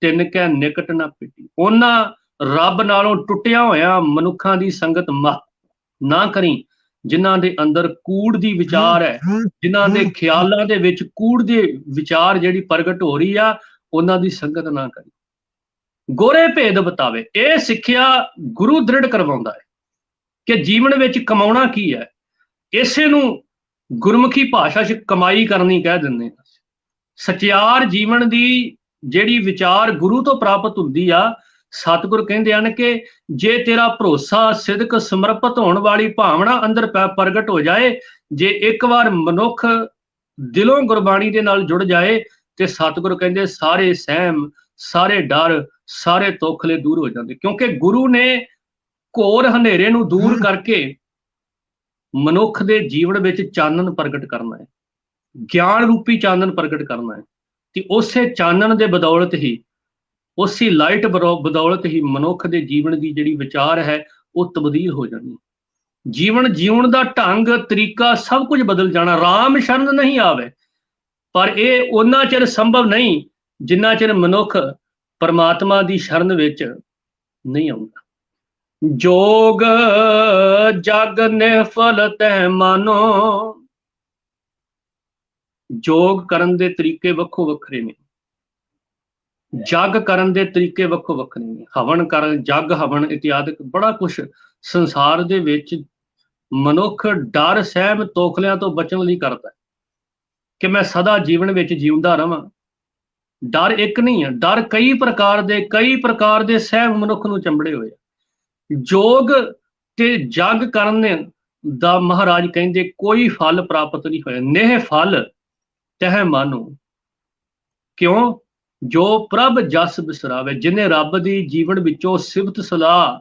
[SPEAKER 2] ਤਿੰਨ ਕੈ ਨਿਕਟ ਨਾ ਪਿਟੀ। ਉਹਨਾਂ ਰੱਬ ਨਾਲੋਂ ਟੁੱਟਿਆ ਹੋਇਆ ਮਨੁੱਖਾਂ ਦੀ ਸੰਗਤ ਨਾ ਕਰੀ, ਜਿਨ੍ਹਾਂ ਦੇ ਅੰਦਰ ਕੂੜ ਦੀ ਵਿਚਾਰ ਹੈ, ਜਿਨ੍ਹਾਂ ਦੇ ਖਿਆਲਾਂ ਦੇ ਵਿੱਚ ਕੂੜ ਦੇ ਵਿਚਾਰ ਜਿਹੜੀ ਪ੍ਰਗਟ ਹੋ ਰਹੀ ਆ, ਉਹਨਾਂ ਦੀ ਸੰਗਤ ਨਾ ਕਰੀ। ਗੋਰੇ ਭੇਦ ਬਤਾਵੇ, ਇਹ ਸਿੱਖਿਆ ਗੁਰੂ ਦ੍ਰਿੜ ਕਰਵਾਉਂਦਾ ਹੈ ਕਿ ਜੀਵਨ ਵਿੱਚ ਕਮਾਉਣਾ ਕੀ ਹੈ। ਇਸੇ ਨੂੰ ਗੁਰਮੁਖੀ ਭਾਸ਼ਾ 'ਚ ਕਮਾਈ ਕਰਨੀ ਕਹਿ ਦਿੰਦੇ ਆ। ਸਚਿਆਰ ਜੀਵਨ ਦੀ ਜਿਹੜੀ ਵਿਚਾਰ ਗੁਰੂ ਤੋਂ ਪ੍ਰਾਪਤ ਹੁੰਦੀ ਆ, ਸਤਿਗੁਰ ਕਹਿੰਦੇ ਹਨ ਕਿ ਜੇ ਤੇਰਾ ਭਰੋਸਾ, ਸਿਦਕ, ਸਮਰਪਿਤ ਹੋਣ ਵਾਲੀ ਭਾਵਨਾ ਅੰਦਰ ਪ੍ਰਗਟ ਹੋ ਜਾਏ, ਜੇ ਇੱਕ ਵਾਰ ਮਨੁੱਖ ਦਿਲੋਂ ਗੁਰਬਾਣੀ ਦੇ ਨਾਲ ਜੁੜ ਜਾਏ, ਤੇ ਸਤਿਗੁਰ ਕਹਿੰਦੇ ਸਾਰੇ ਸਹਿਮ, ਸਾਰੇ ਡਰ, ਸਾਰੇ ਤੋਖਲੇ ਦੂਰ ਹੋ ਜਾਂਦੇ। ਕਿਉਂਕਿ ਗੁਰੂ ਨੇ ਘੋਰ ਹਨੇਰੇ ਨੂੰ ਦੂਰ ਕਰਕੇ ਮਨੁੱਖ ਦੇ ਜੀਵਨ ਵਿੱਚ ਚਾਨਣ ਪ੍ਰਗਟ ਕਰਨਾ ਹੈ, ਗਿਆਨ ਰੂਪੀ ਚਾਨਣ ਪ੍ਰਗਟ ਕਰਨਾ ਹੈ, ਤੇ ਉਸੇ ਚਾਨਣ ਦੇ ਬਦੌਲਤ ਹੀ, ਉਸੇ ਲਾਈਟ ਬਦੌਲਤ ਹੀ ਮਨੁੱਖ ਦੇ ਜੀਵਨ ਦੀ ਜਿਹੜੀ ਵਿਚਾਰ ਹੈ ਉਹ ਤਬਦੀਲ ਹੋ ਜਾਣੀ। ਜੀਵਨ ਜਿਉਣ ਦਾ ਢੰਗ, ਤਰੀਕਾ ਸਭ ਕੁਝ ਬਦਲ ਜਾਣਾ। ਰਾਮ ਸ਼ਰਨ ਨਹੀਂ ਆਵੇ, ਪਰ ਇਹ ਉਹਨਾਂ ਚਿਰ ਸੰਭਵ ਨਹੀਂ ਜਿੰਨਾ ਚਿਰ ਮਨੁੱਖ ਪਰਮਾਤਮਾ ਦੀ ਸ਼ਰਨ ਵਿੱਚ ਨਹੀਂ ਆਉਂਦਾ। ਜੋਗ ਜਗ ਨਿਫਲ ਤੈ ਮਾਨੋ, ਜੋਗ ਕਰਨ ਦੇ ਤਰੀਕੇ ਵੱਖੋ ਵੱਖਰੇ ਨੇ, ਜਗ ਕਰਨ ਦੇ ਤਰੀਕੇ ਵੱਖੋ ਵੱਖਰੇ ਨੇ। ਹਵਨ ਕਰਨ, ਜਗ ਹਵਨ ਇਤਿਆਦਿਕ ਬੜਾ ਕੁਛ ਸੰਸਾਰ ਦੇ ਵਿੱਚ ਮਨੁੱਖ ਡਰ, ਸਹਿਮ, ਤੋਖਲਿਆਂ ਤੋਂ ਬਚਣ ਲਈ ਕਰਦਾ ਕਿ ਮੈਂ ਸਦਾ ਜੀਵਨ ਵਿੱਚ ਜਿਉਂਦਾ ਰਵਾਂ। ਡਰ ਇੱਕ ਨਹੀਂ ਹੈ, ਡਰ ਕਈ ਪ੍ਰਕਾਰ ਦੇ ਸਹਿਮ ਮਨੁੱਖ ਨੂੰ ਚੰਬੜੇ ਹੋਏ। ਜੋਗ ਤੇ ਜਗ ਕਰਨ ਦਾ ਮਹਾਰਾਜ ਕਹਿੰਦੇ ਕੋਈ ਫਲ ਪ੍ਰਾਪਤ ਨਹੀਂ ਹੋਇਆ। ਨੇਹ ਫਲ ਤਹਿ ਮਾਨੋ, ਕਿਉਂ? ਜੋ ਪ੍ਰਭ ਜਸ ਬਿਸਰਾਵੇ, ਜਿਹਨੇ ਰੱਬ ਦੀ ਜੀਵਨ ਵਿੱਚੋਂ ਸਿਫਤ ਸਲਾਹ,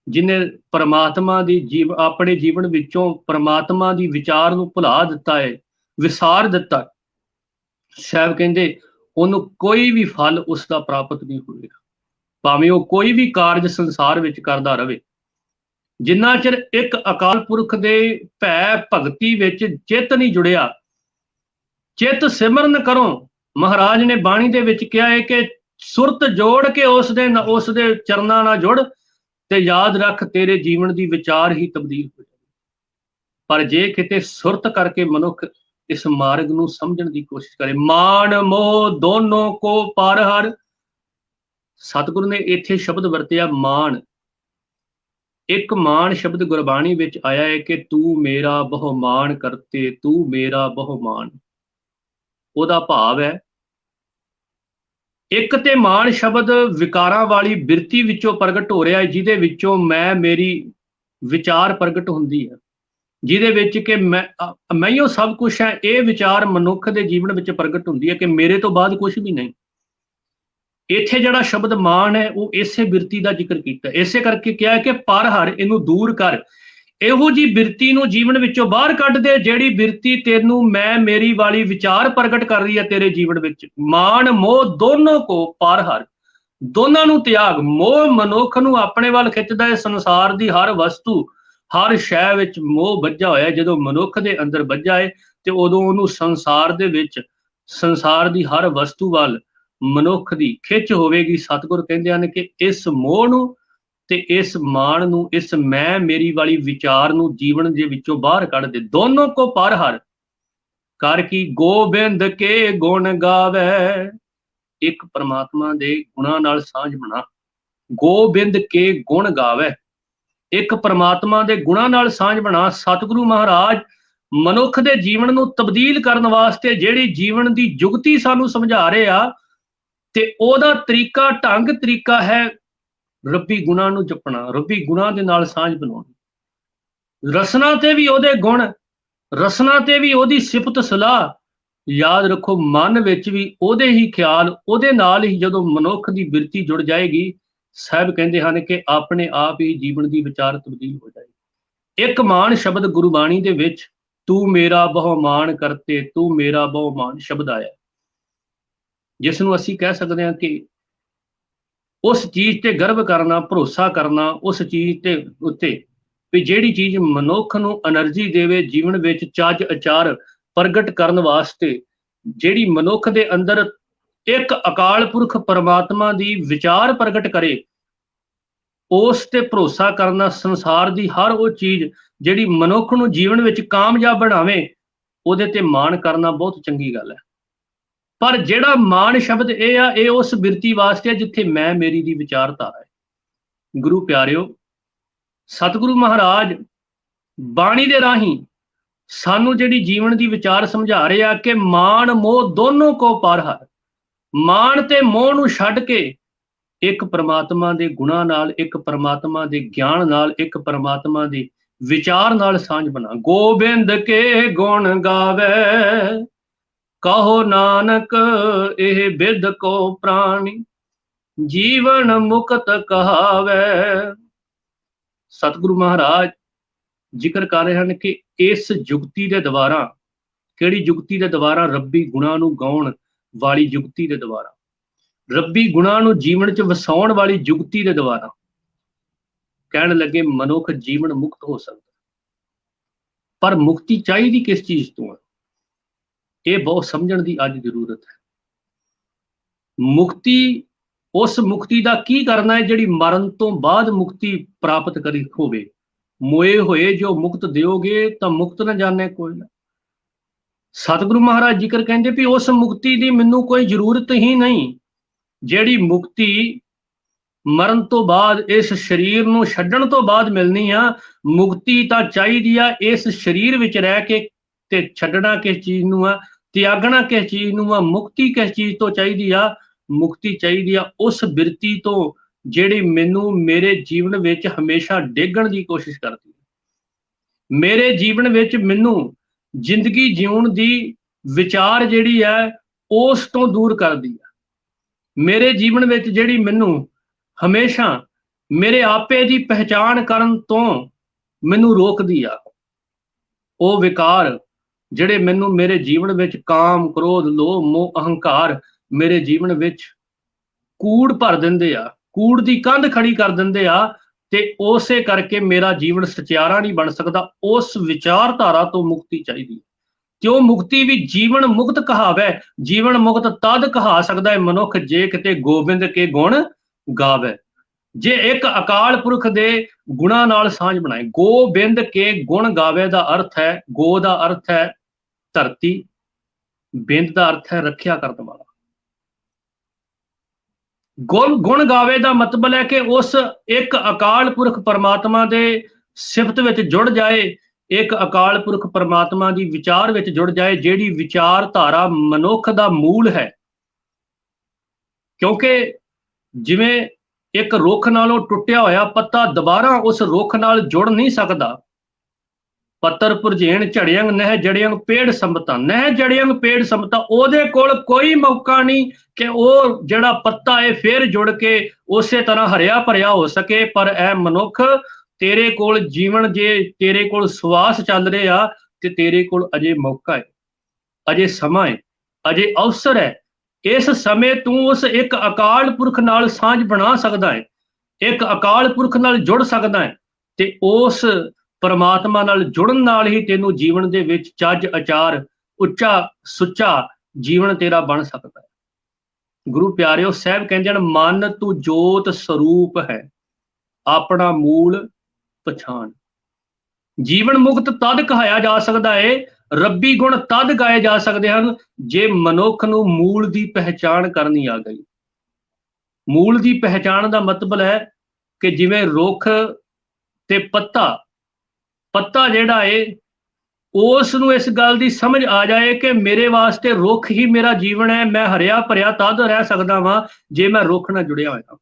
[SPEAKER 2] ਜਿਹਨੇ ਪਰਮਾਤਮਾ ਦੀ ਆਪਣੇ ਜੀਵਨ ਵਿੱਚੋਂ ਪਰਮਾਤਮਾ ਦੀ ਵਿਚਾਰ ਨੂੰ ਭੁਲਾ ਦਿੱਤਾ ਹੈ, ਵਿਸਾਰ ਦਿੱਤਾ, ਸਾਹਿਬ ਕਹਿੰਦੇ ਉਹਨੂੰ ਕੋਈ ਵੀ ਫਲ ਉਸ ਦਾ ਪ੍ਰਾਪਤ ਨਹੀਂ ਹੋਵੇਗਾ, ਭਾਵੇਂ ਉਹ ਕੋਈ ਵੀ ਕਾਰਜ ਸੰਸਾਰ ਵਿੱਚ ਕਰਦਾ ਰਹੇ। ਜਿੰਨਾ ਚਿਰ ਇੱਕ ਅਕਾਲ ਪੁਰਖ ਦੇ ਭੈ ਭਗਤੀ ਵਿੱਚ ਚਿੱਤ ਨਹੀਂ ਜੁੜਿਆ, ਚਿੱਤ ਸਿਮਰਨ ਕਰੋ। ਮਹਾਰਾਜ ਨੇ ਬਾਣੀ ਦੇ ਵਿੱਚ ਕਿਹਾ ਹੈ ਕਿ ਸੁਰਤ ਜੋੜ ਕੇ ਉਸ ਦੇ ਚਰਨਾਂ ਨਾਲ ਜੁੜ, ਤੇ ਯਾਦ ਰੱਖ ਤੇਰੇ ਜੀਵਨ ਦੀ ਵਿਚਾਰ ਹੀ ਤਬਦੀਲ ਹੋ ਜਾਵੇ। ਪਰ ਜੇ ਕਿਤੇ ਸੁਰਤ ਕਰਕੇ ਮਨੁੱਖ ਇਸ ਮਾਰਗ ਨੂੰ ਸਮਝਣ ਦੀ ਕੋਸ਼ਿਸ਼ ਕਰੇ, ਮਾਨ ਮੋਹ ਦੋਨੋਂ ਕੋ ਪਾਰ ਹਰ, ਸਤਿਗੁਰੂ ਨੇ ਇੱਥੇ ਸ਼ਬਦ ਵਰਤਿਆ ਮਾਨ। ਇੱਕ ਮਾਨ ਸ਼ਬਦ ਗੁਰਬਾਣੀ ਵਿੱਚ ਆਇਆ ਹੈ ਕਿ ਤੂੰ ਮੇਰਾ ਬਹੁਮਾਨ ਕਰਤੇ, ਤੂੰ ਮੇਰਾ ਬਹੁਮਾਨ। ਉਹਦਾ ਭਾਵ ਹੈ, ਇੱਕ ਤੇ ਮਾਨ ਸ਼ਬਦ ਵਿਕਾਰਾਂ ਵਾਲੀ ਬਿਰਤੀ ਵਿੱਚੋਂ ਪ੍ਰਗਟ ਹੋ ਰਿਹਾ ਹੈ, ਜਿਹਦੇ ਵਿੱਚੋਂ ਮੇਰੀ ਵਿਚਾਰ ਪ੍ਰਗਟ ਹੁੰਦੀ ਹੈ, ਜਿਹਦੇ ਵਿੱਚ ਕਿ ਮੈਂ ਹੀ ਉਹ ਸਭ ਕੁਛ ਹੈ। ਇਹ ਵਿਚਾਰ ਮਨੁੱਖ ਦੇ ਜੀਵਨ ਵਿੱਚ ਪ੍ਰਗਟ ਹੁੰਦੀ ਹੈ ਕਿ ਮੇਰੇ ਤੋਂ ਬਾਅਦ ਕੁਛ ਵੀ ਨਹੀਂ। ਇੱਥੇ ਜਿਹੜਾ ਸ਼ਬਦ ਮਾਨ ਹੈ ਉਹ ਇਸੇ ਬਿਰਤੀ ਦਾ ਜ਼ਿਕਰ ਕੀਤਾ, ਇਸੇ ਕਰਕੇ ਕਿਹਾ ਹੈ ਕਿ ਪਰ ਹਰ, ਇਹਨੂੰ ਦੂਰ ਕਰ, ਇਹੋ ਜਿਹੀ ਬਿਰਤੀ ਨੂੰ ਜੀਵਨ ਵਿੱਚੋਂ ਬਾਹਰ ਕੱਢ ਦੇ, ਜਿਹੜੀ ਬਿਰਤੀ ਤੈਨੂੰ ਮੇਰੀ ਵਾਲੀ ਵਿਚਾਰ ਪ੍ਰਗਟ ਕਰ ਰਹੀ ਹੈ ਤੇਰੇ ਜੀਵਨ ਵਿੱਚ। ਮਾਨ ਮੋਹ ਦੋਨੋਂ ਕੋ ਪਾਰ ਹਰ, ਦੋਨਾਂ ਨੂੰ ਤਿਆਗ। ਮੋਹ ਮਨੁੱਖ ਨੂੰ ਆਪਣੇ ਵੱਲ ਖਿੱਚਦਾ ਹੈ, ਸੰਸਾਰ ਦੀ ਹਰ ਵਸਤੂ, ਹਰ ਸ਼ੈ ਵਿੱਚ ਮੋਹ ਵੱਜਾ ਹੋਇਆ। ਜਦੋਂ ਮਨੁੱਖ ਦੇ ਅੰਦਰ ਵੱਜਾ ਹੈ ਤੇ ਉਦੋਂ ਉਹਨੂੰ ਸੰਸਾਰ ਦੇ ਵਿੱਚ, ਸੰਸਾਰ ਦੀ ਹਰ ਵਸਤੂ ਵੱਲ ਮਨੁੱਖ ਦੀ ਖਿੱਚ ਹੋਵੇਗੀ। ਸਤਿਗੁਰ ਕਹਿੰਦੇ ਹਨ ਕਿ ਇਸ ਮੋਹ ਨੂੰ ਤੇ ਇਸ ਮਾਣ ਨੂੰ, ਇਸ ਮੇਰੀ ਵਾਲੀ ਵਿਚਾਰ ਨੂੰ ਜੀਵਨ ਦੇ ਵਿੱਚੋਂ ਬਾਹਰ ਕੱਢ ਦੇ। ਦੋਨੋਂ ਕੋ ਪਰ ਹਰ ਕਰ ਕੀ ਗੋਬਿੰਦ ਕੇ ਗੁਣ ਗਾਵੇ, ਇੱਕ ਪਰਮਾਤਮਾ ਦੇ ਗੁਣਾਂ ਨਾਲ ਸਾਂਝ ਬਣਾ। ਗੋਬਿੰਦ ਕੇ ਗੁਣ ਗਾਵੇ, ਇੱਕ ਪਰਮਾਤਮਾ ਦੇ ਗੁਣਾਂ ਨਾਲ ਸਾਂਝ ਬਣਾ। ਸਤਿਗੁਰੂ ਮਹਾਰਾਜ ਮਨੁੱਖ ਦੇ ਜੀਵਨ ਨੂੰ ਤਬਦੀਲ ਕਰਨ ਵਾਸਤੇ ਜਿਹੜੀ ਜੀਵਨ ਦੀ ਜੁਗਤੀ ਸਾਨੂੰ ਸਮਝਾ ਰਹੇ ਆ, ਤੇ ਉਹਦਾ ਤਰੀਕਾ ਢੰਗ ਤਰੀਕਾ ਹੈ ਰੱਬੀ ਗੁਣਾਂ ਨੂੰ ਜਪਣਾ, ਰੱਬੀ ਗੁਣਾਂ ਦੇ ਨਾਲ ਸਾਂਝ ਬਣਾਉਣੀ। ਰਸਨਾ ਤੇ ਵੀ ਉਹਦੇ ਗੁਣ, ਰਸਨਾ ਤੇ ਵੀ ਉਹਦੀ ਸਿਫਤ ਸਲਾਹ। ਯਾਦ ਰੱਖੋ, ਮਨ ਵਿੱਚ ਵੀ ਉਹਦੇ ਹੀ ਖਿਆਲ, ਉਹਦੇ ਨਾਲ ਹੀ ਜਦੋਂ ਮਨੁੱਖ ਦੀ ਬਿਰਤੀ ਜੁੜ ਜਾਏਗੀ, ਸਾਹਿਬ ਕਹਿੰਦੇ ਹਨ ਕਿ ਆਪਣੇ ਆਪ ਹੀ ਜੀਵਨ ਦੀ ਵਿਚਾਰ ਤਬਦੀਲ ਹੋ ਜਾਏਗੀ। ਇੱਕ ਮਾਨ ਸ਼ਬਦ ਗੁਰਬਾਣੀ ਦੇ ਵਿੱਚ ਤੂੰ ਮੇਰਾ ਬਹੁ ਮਾਨ ਕਰਤੇ, ਤੂੰ ਮੇਰਾ ਬਹੁ ਮਾਨ ਸ਼ਬਦ ਆਇਆ, ਜਿਸ ਨੂੰ ਅਸੀਂ ਕਹਿ ਸਕਦੇ ਹਾਂ ਕਿ ਉਸ ਚੀਜ਼ ਤੇ ਗਰਵ ਕਰਨਾ, ਭਰੋਸਾ ਕਰਨਾ ਉਸ ਚੀਜ਼ ਤੇ ਉੱਤੇ ਵੀ ਜਿਹੜੀ ਚੀਜ਼ ਮਨੁੱਖ ਨੂੰ એનર્ਜੀ ਦੇਵੇ, ਜੀਵਨ ਵਿੱਚ ਚੱਜ ਅਚਾਰ ਪ੍ਰਗਟ ਕਰਨ ਵਾਸਤੇ, ਜਿਹੜੀ ਮਨੁੱਖ ਦੇ ਅੰਦਰ ਇੱਕ ਅਕਾਲ ਪੁਰਖ ਪਰਮਾਤਮਾ ਦੀ ਵਿਚਾਰ ਪ੍ਰਗਟ ਕਰੇ, ਉਸ ਤੇ ਭਰੋਸਾ ਕਰਨਾ। ਸੰਸਾਰ ਦੀ ਹਰ ਉਹ ਚੀਜ਼ ਜਿਹੜੀ ਮਨੁੱਖ ਨੂੰ ਜੀਵਨ ਵਿੱਚ ਕਾਮਯਾਬ ਬਣਾਵੇ, ਉਹਦੇ ਤੇ ਮਾਣ ਕਰਨਾ ਬਹੁਤ ਚੰਗੀ ਗੱਲ ਹੈ। ਪਰ ਜਿਹੜਾ ਮਾਣ ਸ਼ਬਦ ਇਹ ਆ, ਇਹ ਉਸ ਬਿਰਤੀ ਵਾਸਤੇ ਜਿੱਥੇ ਮੈਂ ਮੇਰੀ ਦੀ ਵਿਚਾਰਧਾਰਾ ਹੈ। ਗੁਰੂ ਪਿਆਰਿਓ, ਸਤਿਗੁਰੂ ਮਹਾਰਾਜ ਬਾਣੀ ਦੇ ਰਾਹੀਂ ਸਾਨੂੰ ਜਿਹੜੀ ਜੀਵਨ ਦੀ ਵਿਚਾਰ ਸਮਝਾ ਰਹੇ ਆ ਕਿ ਮਾਣ ਮੋਹ ਦੋਨੋਂ ਕੋ ਪਰ ਹਰ। ਮਾਣ ਤੇ ਮੋਹ ਨੂੰ ਛੱਡ ਕੇ ਇੱਕ ਪਰਮਾਤਮਾ ਦੇ ਗੁਣਾਂ ਨਾਲ, ਇੱਕ ਪਰਮਾਤਮਾ ਦੇ ਗਿਆਨ ਨਾਲ, ਇੱਕ ਪਰਮਾਤਮਾ ਦੇ ਵਿਚਾਰ ਨਾਲ ਸਾਂਝ ਬਣਾ। ਗੋਬਿੰਦ ਕੇ ਗੁਣ ਗਾਵੇ, ਕਹੋ ਨਾਨਕ ਇਹ ਬਿਦ ਕੋ ਪ੍ਰਾਣੀ, ਜੀਵਨ ਮੁਕਤ ਕਹਾਵੇ। ਸਤਿਗੁਰੂ ਮਹਾਰਾਜ ਜ਼ਿਕਰ ਕਰ ਰਹੇ ਹਨ ਕਿ ਇਸ ਜੁਗਤੀ ਦੇ ਦੁਆਰਾ, ਕਿਹੜੀ ਜੁਗਤੀ ਦੇ ਦੁਆਰਾ? ਰੱਬੀ ਗੁਣਾਂ ਨੂੰ ਗਾਉਣ ਵਾਲੀ ਜੁਗਤੀ ਦੇ ਦੁਆਰਾ, ਰੱਬੀ ਗੁਣਾਂ ਨੂੰ ਜੀਵਨ 'ਚ ਵਸਾਉਣ ਵਾਲੀ ਜੁਗਤੀ ਦੇ ਦੁਆਰਾ ਕਹਿਣ ਲੱਗੇ ਮਨੁੱਖ ਜੀਵਨ ਮੁਕਤ ਹੋ ਸਕਦਾ। ਪਰ ਮੁਕਤੀ ਚਾਹੀਦੀ ਕਿਸ ਚੀਜ਼ ਤੋਂ ਹੈ? ਇਹ ਬਹੁਤ ਸਮਝਣ ਦੀ ਅੱਜ ਜ਼ਰੂਰਤ ਹੈ। ਮੁਕਤੀ, ਉਸ ਮੁਕਤੀ ਦਾ ਕੀ ਕਰਨਾ ਹੈ ਜਿਹੜੀ ਮਰਨ ਤੋਂ ਬਾਅਦ ਮੁਕਤੀ ਪ੍ਰਾਪਤ ਕਰੀ ਹੋਵੇ। ਮੋਏ ਹੋਏ ਜੋ ਮੁਕਤ ਦਿਓਗੇ ਤਾਂ ਮੁਕਤ ਨਾ ਜਾਣੇ ਕੋਈ ਨਾ। ਸਤਿਗੁਰੂ ਮਹਾਰਾਜ ਜ਼ਿਕਰ ਕਹਿੰਦੇ ਵੀ ਉਸ ਮੁਕਤੀ ਦੀ ਮੈਨੂੰ ਕੋਈ ਜ਼ਰੂਰਤ ਹੀ ਨਹੀਂ, ਜਿਹੜੀ ਮੁਕਤੀ ਮਰਨ ਤੋਂ ਬਾਅਦ, ਇਸ ਸਰੀਰ ਨੂੰ ਛੱਡਣ ਤੋਂ ਬਾਅਦ ਮਿਲਣੀ ਆ। ਮੁਕਤੀ ਤਾਂ ਚਾਹੀਦੀ ਆ ਇਸ ਸਰੀਰ ਵਿੱਚ ਰਹਿ ਕੇ, ਤੇ ਛੱਡਣਾ ਕਿਸ ਚੀਜ਼ ਨੂੰ ਆ, ਤਿਆਗਣਾ ਕਿਸ ਚੀਜ਼ ਨੂੰ ਆ, ਮੁਕਤੀ ਕਿਸ ਚੀਜ਼ ਤੋਂ ਚਾਹੀਦੀ ਆ? ਮੁਕਤੀ ਚਾਹੀਦੀ ਆ ਉਸ ਬਿਰਤੀ ਤੋਂ ਜਿਹੜੀ ਮੈਨੂੰ ਮੇਰੇ ਜੀਵਨ ਵਿੱਚ ਹਮੇਸ਼ਾ ਡੇਗਣ ਦੀ ਕੋਸ਼ਿਸ਼ ਕਰਦੀ ਹੈ। ਮੇਰੇ ਜੀਵਨ ਵਿੱਚ ਮੈਨੂੰ ਜ਼ਿੰਦਗੀ ਜਿਉਣ ਦੀ ਵਿਚਾਰ ਜਿਹੜੀ ਹੈ ਉਸ ਤੋਂ ਦੂਰ ਕਰਦੀ ਹੈ। ਮੇਰੇ ਜੀਵਨ ਵਿੱਚ ਜਿਹੜੀ ਮੈਨੂੰ ਹਮੇਸ਼ਾ ਮੇਰੇ ਆਪੇ ਦੀ ਪਹਿਚਾਣ ਕਰਨ ਤੋਂ ਮੈਨੂੰ ਰੋਕਦੀ ਆ। ਉਹ ਵਿਕਾਰ ਜਿਹੜੇ ਮੈਨੂੰ ਮੇਰੇ ਜੀਵਨ ਵਿੱਚ ਕਾਮ, ਕ੍ਰੋਧ, ਲੋਭ, ਮੋਹ, ਅਹੰਕਾਰ ਮੇਰੇ ਜੀਵਨ ਵਿੱਚ ਕੂੜ ਭਰ ਦਿੰਦੇ ਆ, ਕੂੜ ਦੀ ਕੰਧ ਖੜੀ ਕਰ ਦਿੰਦੇ ਆ, ਤੇ ਉਸੇ ਕਰਕੇ ਮੇਰਾ ਜੀਵਨ ਸਚਿਆਰਾ ਨਹੀਂ ਬਣ ਸਕਦਾ। ਉਸ ਵਿਚਾਰਧਾਰਾ ਤੋਂ ਮੁਕਤੀ ਚਾਹੀਦੀ ਹੈ। ਤੇ ਉਹ ਮੁਕਤੀ ਵੀ ਜੀਵਨ ਮੁਕਤ ਕਹਾਵੇ। ਜੀਵਨ ਮੁਕਤ ਤਦ ਕਹਾ ਸਕਦਾ ਹੈ ਮਨੁੱਖ ਜੇ ਕਿਤੇ ਗੋਬਿੰਦ ਕੇ ਗੁਣ ਗਾਵੇ, ਜੇ ਇੱਕ ਅਕਾਲ ਪੁਰਖ ਦੇ ਗੁਣਾਂ ਨਾਲ ਸਾਂਝ ਬਣਾਏ। ਗੋਬਿੰਦ ਕੇ ਗੁਣ ਗਾਵੇ ਦਾ ਅਰਥ ਹੈ, ਗੋ ਦਾ ਅਰਥ ਹੈ ਧਰਤੀ, ਬਿੰਦ ਦਾ ਅਰਥ ਹੈ ਰੱਖਿਆ ਕਰਨ ਵਾਲਾ। ਗੁਣ ਗਾਵੇ ਦਾ ਮਤਲਬ ਹੈ ਕਿ ਉਸ ਇੱਕ ਅਕਾਲ ਪੁਰਖ ਪਰਮਾਤਮਾ ਦੇ ਸਿਫਤ ਵਿੱਚ ਜੁੜ ਜਾਏ, ਇੱਕ ਅਕਾਲ ਪੁਰਖ ਪਰਮਾਤਮਾ ਦੀ ਵਿਚਾਰ ਵਿੱਚ ਜੁੜ ਜਾਏ, ਜਿਹੜੀ ਵਿਚਾਰਧਾਰਾ ਮਨੁੱਖ ਦਾ ਮੂਲ ਹੈ। ਕਿਉਂਕਿ ਜਿਵੇਂ ਇੱਕ ਰੁੱਖ ਨਾਲੋਂ ਟੁੱਟਿਆ ਹੋਇਆ ਪੱਤਾ ਦੁਬਾਰਾ ਉਸ ਰੁੱਖ ਨਾਲ ਜੁੜ ਨਹੀਂ ਸਕਦਾ। ਪੱਤਰ ਪੁਰਜੇਣ ਝੜਿਆਂ ਨਹਿ ਜੜਿਆਂ ਪੇੜ ਸੰਬਤਾ, ਨਹਿ ਜੜਿਆਂ ਪੇੜ ਸੰਬਤਾ, ਉਹਦੇ ਕੋਲ ਕੋਈ ਮੌਕਾ ਨਹੀਂ ਕਿ ਉਹ ਜਿਹੜਾ ਪੱਤਾ ਹੈ ਫੇਰ ਜੁੜ ਕੇ ਉਸੇ ਤਰ੍ਹਾਂ ਹਰਿਆ ਭਰਿਆ ਹੋ ਸਕੇ। ਪਰ ਇਹ ਮਨੁੱਖ, ਤੇਰੇ ਕੋਲ ਜੀਵਨ, ਜੇ ਤੇਰੇ ਕੋਲ ਸਵਾਸ ਚੱਲ ਰਿਹਾ ਤੇ ਤੇਰੇ ਕੋਲ ਅਜੇ ਮੌਕਾ ਹੈ, ਅਜੇ ਸਮਾਂ ਹੈ, ਅਜੇ ਅਵਸਰ ਹੈ। ਇਸ ਸਮੇਂ ਤੂੰ ਉਸ ਇੱਕ ਅਕਾਲ ਪੁਰਖ ਨਾਲ ਸਾਂਝ ਬਣਾ ਸਕਦਾ ਹੈ, ਇੱਕ ਅਕਾਲ ਪੁਰਖ ਨਾਲ ਜੁੜ ਸਕਦਾ ਹੈ, ਤੇ ਉਸ ਪਰਮਾਤਮਾ ਨਾਲ ਜੁੜਨ ਨਾਲ ਹੀ ਤੈਨੂੰ ਜੀਵਨ ਦੇ ਵਿੱਚ ਚੱਜ ਅਚਾਰ, ਉੱਚਾ ਸੁੱਚਾ ਜੀਵਨ ਤੇਰਾ ਬਣ ਸਕਦਾ ਹੈ। ਗੁਰੂ ਪਿਆਰਿਓ, ਸਾਹਿਬ ਕਹਿੰਦੇ ਹਨ ਮਨ ਤੂੰ ਜੋਤ ਸਰੂਪ ਹੈ, ਆਪਣਾ ਮੂਲ ਪਛਾਣ। ਜੀਵਨ ਮੁਕਤ ਤਦ ਕਹਾਇਆ ਜਾ ਸਕਦਾ ਹੈ, ਰੱਬੀ ਗੁਣ ਤਦ ਗਾਏ ਜਾ ਸਕਦੇ ਹਨ ਜੇ ਮਨੁੱਖ ਨੂੰ ਮੂਲ ਦੀ ਪਹਿਚਾਣ ਕਰਨੀ ਆ ਗਈ। ਮੂਲ ਦੀ ਪਹਿਚਾਣ ਦਾ ਮਤਲਬ ਹੈ ਕਿ ਜਿਵੇਂ ਰੁੱਖ ਤੇ ਪੱਤਾ ਜਿਹੜਾ ਏ ਉਸ ਨੂੰ ਇਸ ਗੱਲ ਦੀ ਸਮਝ ਆ ਜਾਏ ਕਿ ਮੇਰੇ ਵਾਸਤੇ ਰੁੱਖ ਹੀ ਮੇਰਾ ਜੀਵਨ ਹੈ, ਮੈਂ ਹਰਿਆ ਭਰਿਆ ਤਦ ਰਹਿ ਸਕਦਾ ਵਾਂ ਜੇ ਮੈਂ ਰੁੱਖ ਨਾਲ ਜੁੜਿਆ ਹੋਇਆ।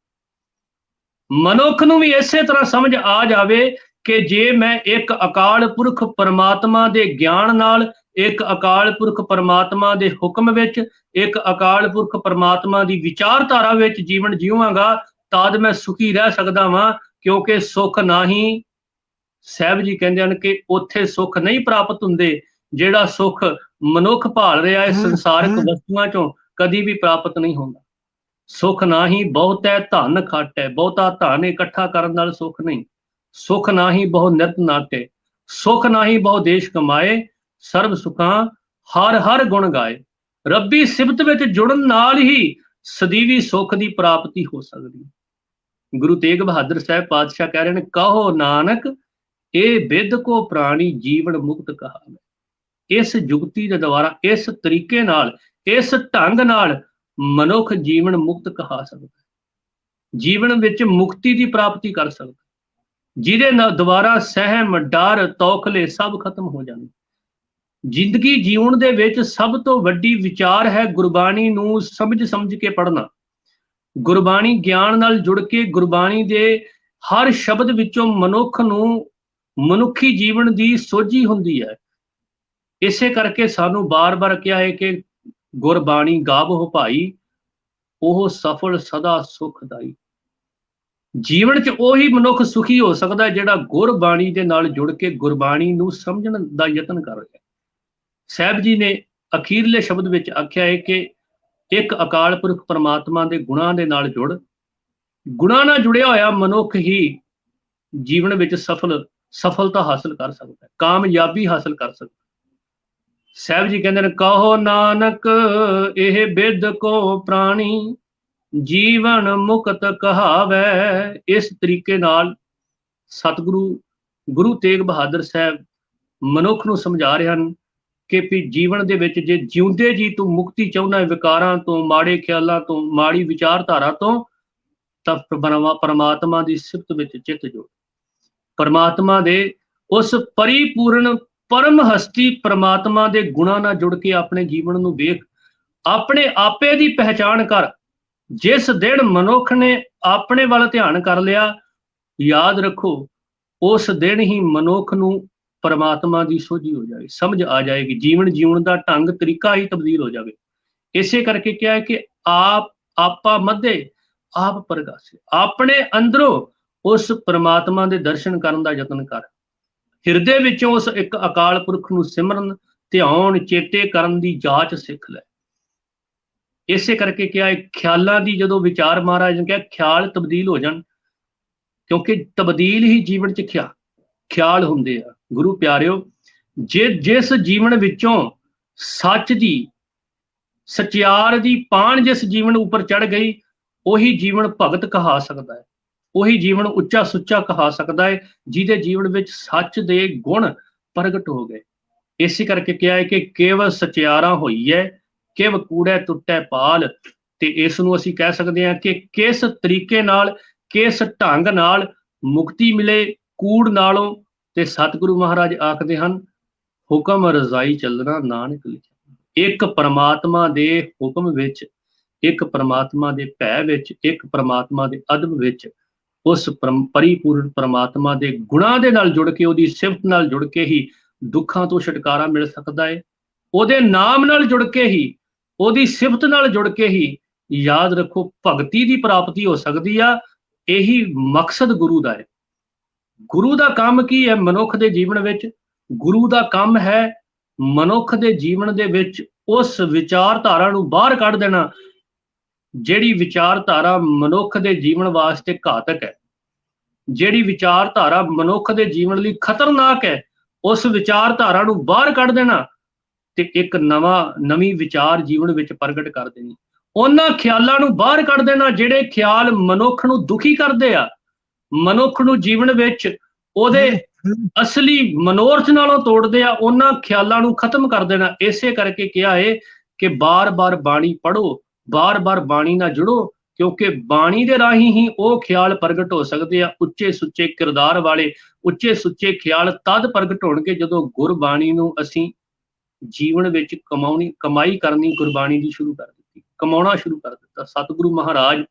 [SPEAKER 2] ਮਨੁੱਖ ਨੂੰ ਵੀ ਇਸੇ ਤਰ੍ਹਾਂ ਸਮਝ ਆ ਜਾਵੇ ਕਿ ਜੇ ਮੈਂ ਇੱਕ ਅਕਾਲ ਪੁਰਖ ਪਰਮਾਤਮਾ ਦੇ ਗਿਆਨ ਨਾਲ, ਇੱਕ ਅਕਾਲ ਪੁਰਖ ਪਰਮਾਤਮਾ ਦੇ ਹੁਕਮ ਵਿੱਚ, ਇੱਕ ਅਕਾਲ ਪੁਰਖ ਪਰਮਾਤਮਾ ਦੀ ਵਿਚਾਰਧਾਰਾ ਵਿੱਚ ਜੀਵਨ ਜੀਵਾਂਗਾ ਤਦ ਮੈਂ ਸੁਖੀ ਰਹਿ ਸਕਦਾ ਵਾਂ, ਕਿਉਂਕਿ ਸੁੱਖ ਨਹੀਂ, ਸਾਹਿਬ ਜੀ ਕਹਿੰਦੇ ਹਨ ਕਿ ਉੱਥੇ ਸੁੱਖ ਨਹੀਂ ਪ੍ਰਾਪਤ ਹੁੰਦੇ ਜਿਹੜਾ ਸੁੱਖ ਮਨੁੱਖ ਭਾਲ ਰਿਹਾ ਹੈ ਸੰਸਾਰਿਕ ਵਸਤੂਆਂ ਚੋਂ ਕਦੀ ਵੀ ਪ੍ਰਾਪਤ ਨਹੀਂ ਹੁੰਦਾ। ਸੁੱਖ ਨਹੀਂ ਬਹੁਤੈ ਧਨ ਖਾਟੈ, ਬਹੁਤਾ ਧਨ ਇਕੱਠਾ ਕਰਨ ਨਾਲ ਸੁੱਖ ਨਹੀਂ। ਸੁੱਖ ਨਹੀਂ ਬਹੁ ਨਿਰਤ ਨਾਟੇ, ਸੁੱਖ ਨਹੀਂ ਬਹੁ ਦੇਸ਼ ਕਮਾਏ, ਸਰਬ ਸੁਖਾਂ ਹਰ ਹਰ ਗੁਣ ਗਾਏ। ਰੱਬੀ ਸਿਫਤ ਵਿੱਚ ਜੁੜਨ ਨਾਲ ਹੀ ਸਦੀਵੀ ਸੁੱਖ ਦੀ ਪ੍ਰਾਪਤੀ ਹੋ ਸਕਦੀ ਹੈ। ਗੁਰੂ ਤੇਗ ਬਹਾਦਰ ਸਾਹਿਬ ਪਾਤਸ਼ਾਹ ਕਹਿ ਰਹੇ ਨੇ, ਕਹੋ ਨਾਨਕ ਇਹ ਬਿਦ ਕੋ ਪ੍ਰਾਣੀ ਜੀਵਨ ਮੁਕਤ ਕਹਾਵੇ। ਇਸ ਜੁਗਤੀ ਦੇ ਦੁਆਰਾ, ਇਸ ਤਰੀਕੇ ਨਾਲ, ਇਸ ਢੰਗ ਨਾਲ ਮਨੁੱਖ ਜੀਵਨ ਮੁਕਤ ਕਹਾ ਸਕਦਾ ਹੈ, ਜੀਵਨ ਵਿੱਚ ਮੁਕਤੀ ਦੀ ਪ੍ਰਾਪਤੀ ਕਰ ਸਕਦਾ, ਜਿਹਦੇ ਨਾਲ ਦੁਆਰਾ ਸਹਿਮ, ਡਰ, ਤੌਖਲੇ ਸਭ ਖਤਮ ਹੋ ਜਾਂਦੇ। ਜ਼ਿੰਦਗੀ ਜੀਉਣ ਦੇ ਵਿੱਚ ਸਭ ਤੋਂ ਵੱਡੀ ਵਿਚਾਰ ਹੈ ਗੁਰਬਾਣੀ ਨੂੰ ਸਮਝ ਕੇ ਪੜ੍ਹਨਾ। ਗੁਰਬਾਣੀ ਗਿਆਨ ਨਾਲ ਜੁੜ ਕੇ ਗੁਰਬਾਣੀ ਦੇ ਹਰ ਸ਼ਬਦ ਵਿੱਚੋਂ ਮਨੁੱਖ ਨੂੰ ਮਨੁੱਖੀ ਜੀਵਨ ਦੀ ਸੋਝੀ ਹੁੰਦੀ ਹੈ। ਇਸੇ ਕਰਕੇ ਸਾਨੂੰ ਬਾਰ-ਬਾਰ ਕਿਹਾ ਹੈ ਕਿ ਗੁਰਬਾਣੀ ਗਾਵੋ ਭਾਈ, ਉਹ ਸਫਲ ਸਦਾ ਸੁਖਦਾਈ। ਜੀਵਨ 'ਚ ਉਹੀ ਮਨੁੱਖ ਸੁਖੀ ਹੋ ਸਕਦਾ ਜਿਹੜਾ ਗੁਰਬਾਣੀ ਦੇ ਨਾਲ ਜੁੜ ਕੇ ਗੁਰਬਾਣੀ ਨੂੰ ਸਮਝਣ ਦਾ ਯਤਨ ਕਰ ਰਿਹਾ। ਸਾਹਿਬ ਜੀ ਨੇ ਅਖੀਰਲੇ ਸ਼ਬਦ ਵਿੱਚ ਆਖਿਆ ਹੈ ਕਿ ਇੱਕ ਅਕਾਲ ਪੁਰਖ ਪਰਮਾਤਮਾ ਦੇ ਗੁਣਾਂ ਦੇ ਨਾਲ ਜੁੜ, ਗੁਣਾਂ ਨਾਲ ਜੁੜਿਆ ਹੋਇਆ ਮਨੁੱਖ ਹੀ ਜੀਵਨ ਵਿੱਚ ਸਫਲਤਾ ਹਾਸਲ ਕਰ ਸਕਦਾ ਹੈ, ਕਾਮਯਾਬੀ ਹਾਸਲ ਕਰ ਸਕਦਾ। ਸਾਹਿਬ ਜੀ ਕਹਿੰਦੇ ਨੇ, ਕਹੋ ਨਾਨਕ ਇਹ ਬਿਦ ਕੋ ਪ੍ਰਾਣੀ ਜੀਵਨ ਮੁਕਤ ਕਹਾਵੇ। ਇਸ ਤਰੀਕੇ ਨਾਲ ਸਤਿਗੁਰੂ ਗੁਰੂ ਤੇਗ ਬਹਾਦਰ ਸਾਹਿਬ ਮਨੁੱਖ ਨੂੰ ਸਮਝਾ ਰਹੇ ਹਨ ਕਿ ਵੀ ਜੀਵਨ ਦੇ ਵਿੱਚ ਜੇ ਜਿਉਂਦੇ ਜੀ ਤੂੰ ਮੁਕਤੀ ਚਾਹੁੰਦਾ ਵਿਕਾਰਾਂ ਤੋਂ, ਮਾੜੇ ਖਿਆਲਾਂ ਤੋਂ, ਮਾੜੀ ਵਿਚਾਰਧਾਰਾ ਤੋਂ, ਤਾਂ ਪਰਮਾਤਮਾ ਦੀ ਸਿਫਤ ਵਿੱਚ ਚਿੱਤ ਜੋੜ। ਪਰਮਾਤਮਾ ਦੇ ਉਸ ਪਰਿਪੂਰਨ ਪਰਮ ਹਸਤੀ ਪਰਮਾਤਮਾ ਦੇ ਗੁਣਾਂ ਨਾਲ ਜੁੜ ਕੇ ਆਪਣੇ ਜੀਵਨ ਨੂੰ ਵੇਖ, ਆਪਣੇ ਆਪੇ ਦੀ ਪਹਿਚਾਣ ਕਰ। ਜਿਸ ਦਿਨ ਮਨੁੱਖ ਨੇ ਆਪਣੇ ਵੱਲ ਧਿਆਨ ਕਰ ਲਿਆ, ਯਾਦ ਰੱਖੋ ਉਸ ਦਿਨ ਹੀ ਮਨੁੱਖ ਨੂੰ ਪਰਮਾਤਮਾ ਦੀ ਸੋਝੀ ਹੋ ਜਾਏ, ਸਮਝ ਆ ਜਾਏਗੀ, ਜੀਵਨ ਜੀਉਣ ਦਾ ਢੰਗ ਤਰੀਕਾ ਹੀ ਤਬਦੀਲ ਹੋ ਜਾਵੇ। ਇਸੇ ਕਰਕੇ ਕਿਹਾ ਹੈ ਕਿ ਆਪਾ ਮਧੇ ਆਪ ਪ੍ਰਗਾਸੇ, ਆਪਣੇ ਅੰਦਰੋਂ ਉਸ ਪਰਮਾਤਮਾ ਦੇ ਦਰਸ਼ਨ ਕਰਨ ਦਾ ਯਤਨ ਕਰ। ਹਿਰਦੇ ਵਿੱਚੋਂ ਉਸ ਇੱਕ ਅਕਾਲ ਪੁਰਖ ਨੂੰ ਸਿਮਰਨ, ਧਿਆਨ, ਚੇਤੇ ਕਰਨ ਦੀ ਜਾਂਚ ਸਿੱਖ ਲੈ। ਇਸੇ ਕਰਕੇ ਕਿਹਾ ਖਿਆਲਾਂ ਦੀ ਜਦੋਂ ਵਿਚਾਰ ਮਹਾਰਾਜ ਨੇ ਕਿਹਾ ਖਿਆਲ ਤਬਦੀਲ ਹੋ ਜਾਣ, ਕਿਉਂਕਿ ਤਬਦੀਲ ਹੀ ਜੀਵਨ 'ਚ ਖਿਆਲ ਹੁੰਦੇ ਆ। ਗੁਰੂ ਪਿਆਰਿਓ, ਜਿਸ ਜੀਵਨ ਵਿੱਚੋਂ ਸੱਚ ਦੀ, ਸਚਿਆਰ ਦੀ ਪਾਣ ਜਿਸ ਜੀਵਨ ਉੱਪਰ ਚੜ ਗਈ, ਉਹੀ ਜੀਵਨ ਭਗਤ ਕਹਾ ਸਕਦਾ ਹੈ, ਉਹੀ ਜੀਵਨ ਉੱਚਾ ਸੁੱਚਾ ਕਹਾ ਸਕਦਾ ਹੈ, ਜਿਹਦੇ ਜੀਵਨ ਵਿੱਚ ਸੱਚ ਦੇ ਗੁਣ ਪ੍ਰਗਟ ਹੋ ਗਏ। ਇਸੇ ਕਰਕੇ ਕਿਹਾ ਹੈ ਕਿ ਕੇਵਲ ਸਚਿਆਰਾ ਹੋਈ ਹੈ, ਕਿਵ ਕੂੜੈ ਟੁੱਟੈ ਪਾਲ। ਤੇ ਇਸ ਨੂੰ ਅਸੀਂ ਕਹਿ ਸਕਦੇ ਹਾਂ ਕਿ ਕਿਸ ਤਰੀਕੇ ਨਾਲ, ਕਿਸ ਢੰਗ ਨਾਲ ਮੁਕਤੀ ਮਿਲੇ ਕੂੜ ਨਾਲੋਂ। ਤੇ ਸਤਿਗੁਰੂ ਮਹਾਰਾਜ ਆਖਦੇ ਹਨ, ਹੁਕਮ ਰਜ਼ਾਈ ਚੱਲਣਾ ਨਾਨਕ ਲਿਖਿਆ। ਇੱਕ ਪਰਮਾਤਮਾ ਦੇ ਹੁਕਮ ਵਿੱਚ, ਇੱਕ ਪਰਮਾਤਮਾ ਦੇ ਭੈ ਵਿੱਚ, ਇੱਕ ਪਰਮਾਤਮਾ ਦੇ ਅਦਬ ਵਿੱਚ, ਉਸ ਪਰਿਪੂਰਨ ਪਰਮਾਤਮਾ ਦੇ ਗੁਣਾਂ ਦੇ ਨਾਲ ਜੁੜ ਕੇ, ਉਹਦੀ ਸਿਫਤ ਨਾਲ ਜੁੜ ਕੇ ਹੀ ਦੁੱਖਾਂ ਤੋਂ ਛੁਟਕਾਰਾ ਮਿਲ ਸਕਦਾ ਹੈ। ਉਹਦੇ ਨਾਮ ਨਾਲ ਜੁੜ ਕੇ ਹੀ, ਉਹਦੀ ਸਿਫਤ ਨਾਲ ਜੁੜ ਕੇ ਹੀ, ਯਾਦ ਰੱਖੋ, ਭਗਤੀ ਦੀ ਪ੍ਰਾਪਤੀ ਹੋ ਸਕਦੀ ਆ। ਇਹੀ ਮਕਸਦ ਗੁਰੂ ਦਾ ਹੈ। ਗੁਰੂ ਦਾ ਕੰਮ ਕੀ ਹੈ ਮਨੁੱਖ ਦੇ ਜੀਵਨ ਵਿੱਚ? ਗੁਰੂ ਦਾ ਕੰਮ ਹੈ ਮਨੁੱਖ ਦੇ ਜੀਵਨ ਦੇ ਵਿੱਚ ਉਸ ਵਿਚਾਰਧਾਰਾ ਨੂੰ ਬਾਹਰ ਕੱਢ ਦੇਣਾ, ਜਿਹੜੀ ਵਿਚਾਰਧਾਰਾ ਮਨੁੱਖ ਦੇ ਜੀਵਨ ਵਾਸਤੇ ਘਾਤਕ ਹੈ, ਜਿਹੜੀ ਵਿਚਾਰਧਾਰਾ ਮਨੁੱਖ ਦੇ ਜੀਵਨ ਲਈ ਖਤਰਨਾਕ ਹੈ, ਉਸ ਵਿਚਾਰਧਾਰਾ ਨੂੰ ਬਾਹਰ ਕੱਢ ਦੇਣਾ ਤੇ ਇੱਕ ਨਵੀਂ ਵਿਚਾਰ ਜੀਵਨ ਵਿੱਚ ਪ੍ਰਗਟ ਕਰ ਦੇਣੀ। ਉਹਨਾਂ ਖਿਆਲਾਂ ਨੂੰ ਬਾਹਰ ਕੱਢ ਦੇਣਾ ਜਿਹੜੇ ਖਿਆਲ ਮਨੁੱਖ ਨੂੰ ਦੁਖੀ ਕਰਦੇ ਆ, ਮਨੁੱਖ ਨੂੰ ਜੀਵਨ ਵਿੱਚ ਉਹਦੇ ਅਸਲੀ ਮਨੋਰਥ ਨਾਲੋਂ ਤੋੜਦੇ ਆ, ਉਹਨਾਂ ਖਿਆਲਾਂ ਨੂੰ ਖਤਮ ਕਰ ਦੇਣਾ। ਇਸੇ ਕਰਕੇ ਕਿਹਾ ਹੈ ਕਿ ਬਾਰ-ਬਾਰ ਬਾਣੀ ਪੜ੍ਹੋ, ਬਾਰ-ਬਾਰ ਬਾਣੀ ਨਾਲ ਜੁੜੋ, ਕਿਉਂਕਿ ਬਾਣੀ ਦੇ ਰਾਹੀਂ ਹੀ ਉਹ ਖਿਆਲ ਪ੍ਰਗਟ ਹੋ ਸਕਦੇ ਆ। ਉੱਚੇ ਸੁੱਚੇ ਕਿਰਦਾਰ ਵਾਲੇ ਉੱਚੇ ਸੁੱਚੇ ਖਿਆਲ ਤਦ ਪ੍ਰਗਟ ਹੋਣਗੇ ਜਦੋਂ ਗੁਰਬਾਣੀ ਨੂੰ ਅਸੀਂ ਜੀਵਨ ਵਿੱਚ ਕਮਾਈ ਕਰਨੀ ਗੁਰਬਾਣੀ ਦੀ ਸ਼ੁਰੂ ਕਰ ਦਿੱਤੀ, ਕਮਾਉਣਾ ਸ਼ੁਰੂ ਕਰ ਦਿੱਤਾ। ਸਤਿਗੁਰੂ ਮਹਾਰਾਜ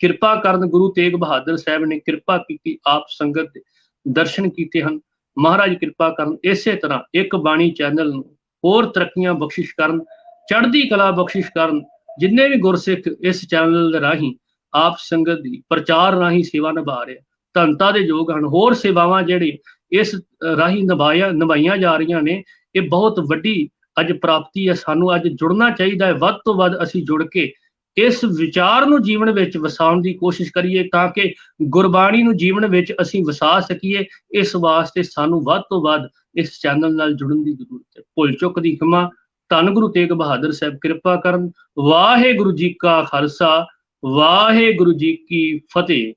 [SPEAKER 2] ਕਿਰਪਾ ਕਰਨ, ਗੁਰੂ ਤੇਗ ਬਹਾਦਰ ਸਾਹਿਬ ਨੇ ਕਿਰਪਾ ਕੀਤੀ, ਆਪ ਸੰਗਤ ਦੇ ਦਰਸ਼ਨ ਕੀਤੇ ਹਨ। ਮਹਾਰਾਜ ਕਿਰਪਾ ਕਰਨ, ਇਸੇ ਤਰ੍ਹਾਂ ਇੱਕ ਬਾਣੀ ਚੈਨਲ ਨੂੰ ਹੋਰ ਤਰੱਕੀਆਂ ਬਖਸ਼ਿਸ਼ ਕਰਨ, ਚੜ੍ਹਦੀ ਕਲਾ ਬਖਸ਼ਿਸ਼ ਕਰਨ। ਜਿੰਨੇ ਵੀ ਗੁਰਸਿੱਖ ਇਸ ਚੈਨਲ ਦੇ ਰਾਹੀਂ ਆਪ ਸੰਗਤ ਦੀ ਪ੍ਰਚਾਰ ਰਾਹੀਂ ਸੇਵਾ ਨਿਭਾ ਰਹੇ, ਧੰਨਤਾ ਦੇ ਯੋਗ ਹਨ। ਹੋਰ ਸੇਵਾਵਾਂ ਜਿਹੜੇ ਇਸ ਰਾਹੀਂ ਨਿਭਾਈਆਂ ਜਾ ਰਹੀਆਂ ਨੇ, ਇਹ ਬਹੁਤ ਵੱਡੀ ਅੱਜ ਪ੍ਰਾਪਤੀ ਹੈ। ਸਾਨੂੰ ਅੱਜ ਜੁੜਨਾ ਚਾਹੀਦਾ ਹੈ, ਵੱਧ ਤੋਂ ਵੱਧ ਅਸੀਂ ਜੁੜ ਕੇ ਇਸ ਵਿਚਾਰ ਨੂੰ ਜੀਵਨ ਵਿੱਚ ਵਸਾਉਣ ਦੀ ਕੋਸ਼ਿਸ਼ ਕਰੀਏ, ਤਾਂ ਕਿ ਗੁਰਬਾਣੀ ਨੂੰ ਜੀਵਨ ਵਿੱਚ ਅਸੀਂ ਵਸਾ ਸਕੀਏ। ਇਸ ਵਾਸਤੇ ਸਾਨੂੰ ਵੱਧ ਤੋਂ ਵੱਧ ਇਸ ਚੈਨਲ ਨਾਲ ਜੁੜਨ ਦੀ ਜ਼ਰੂਰਤ ਹੈ। ਭੁੱਲ ਚੁੱਕ ਦੀ ਖਿਮਾ। ਧੰਨ ਗੁਰੂ ਤੇਗ ਬਹਾਦਰ ਸਾਹਿਬ ਕਿਰਪਾ ਕਰਨ। ਵਾਹਿਗੁਰੂ ਜੀ ਕਾ ਖਾਲਸਾ, ਵਾਹਿਗੁਰੂ ਜੀ ਕੀ ਫਤਿਹ।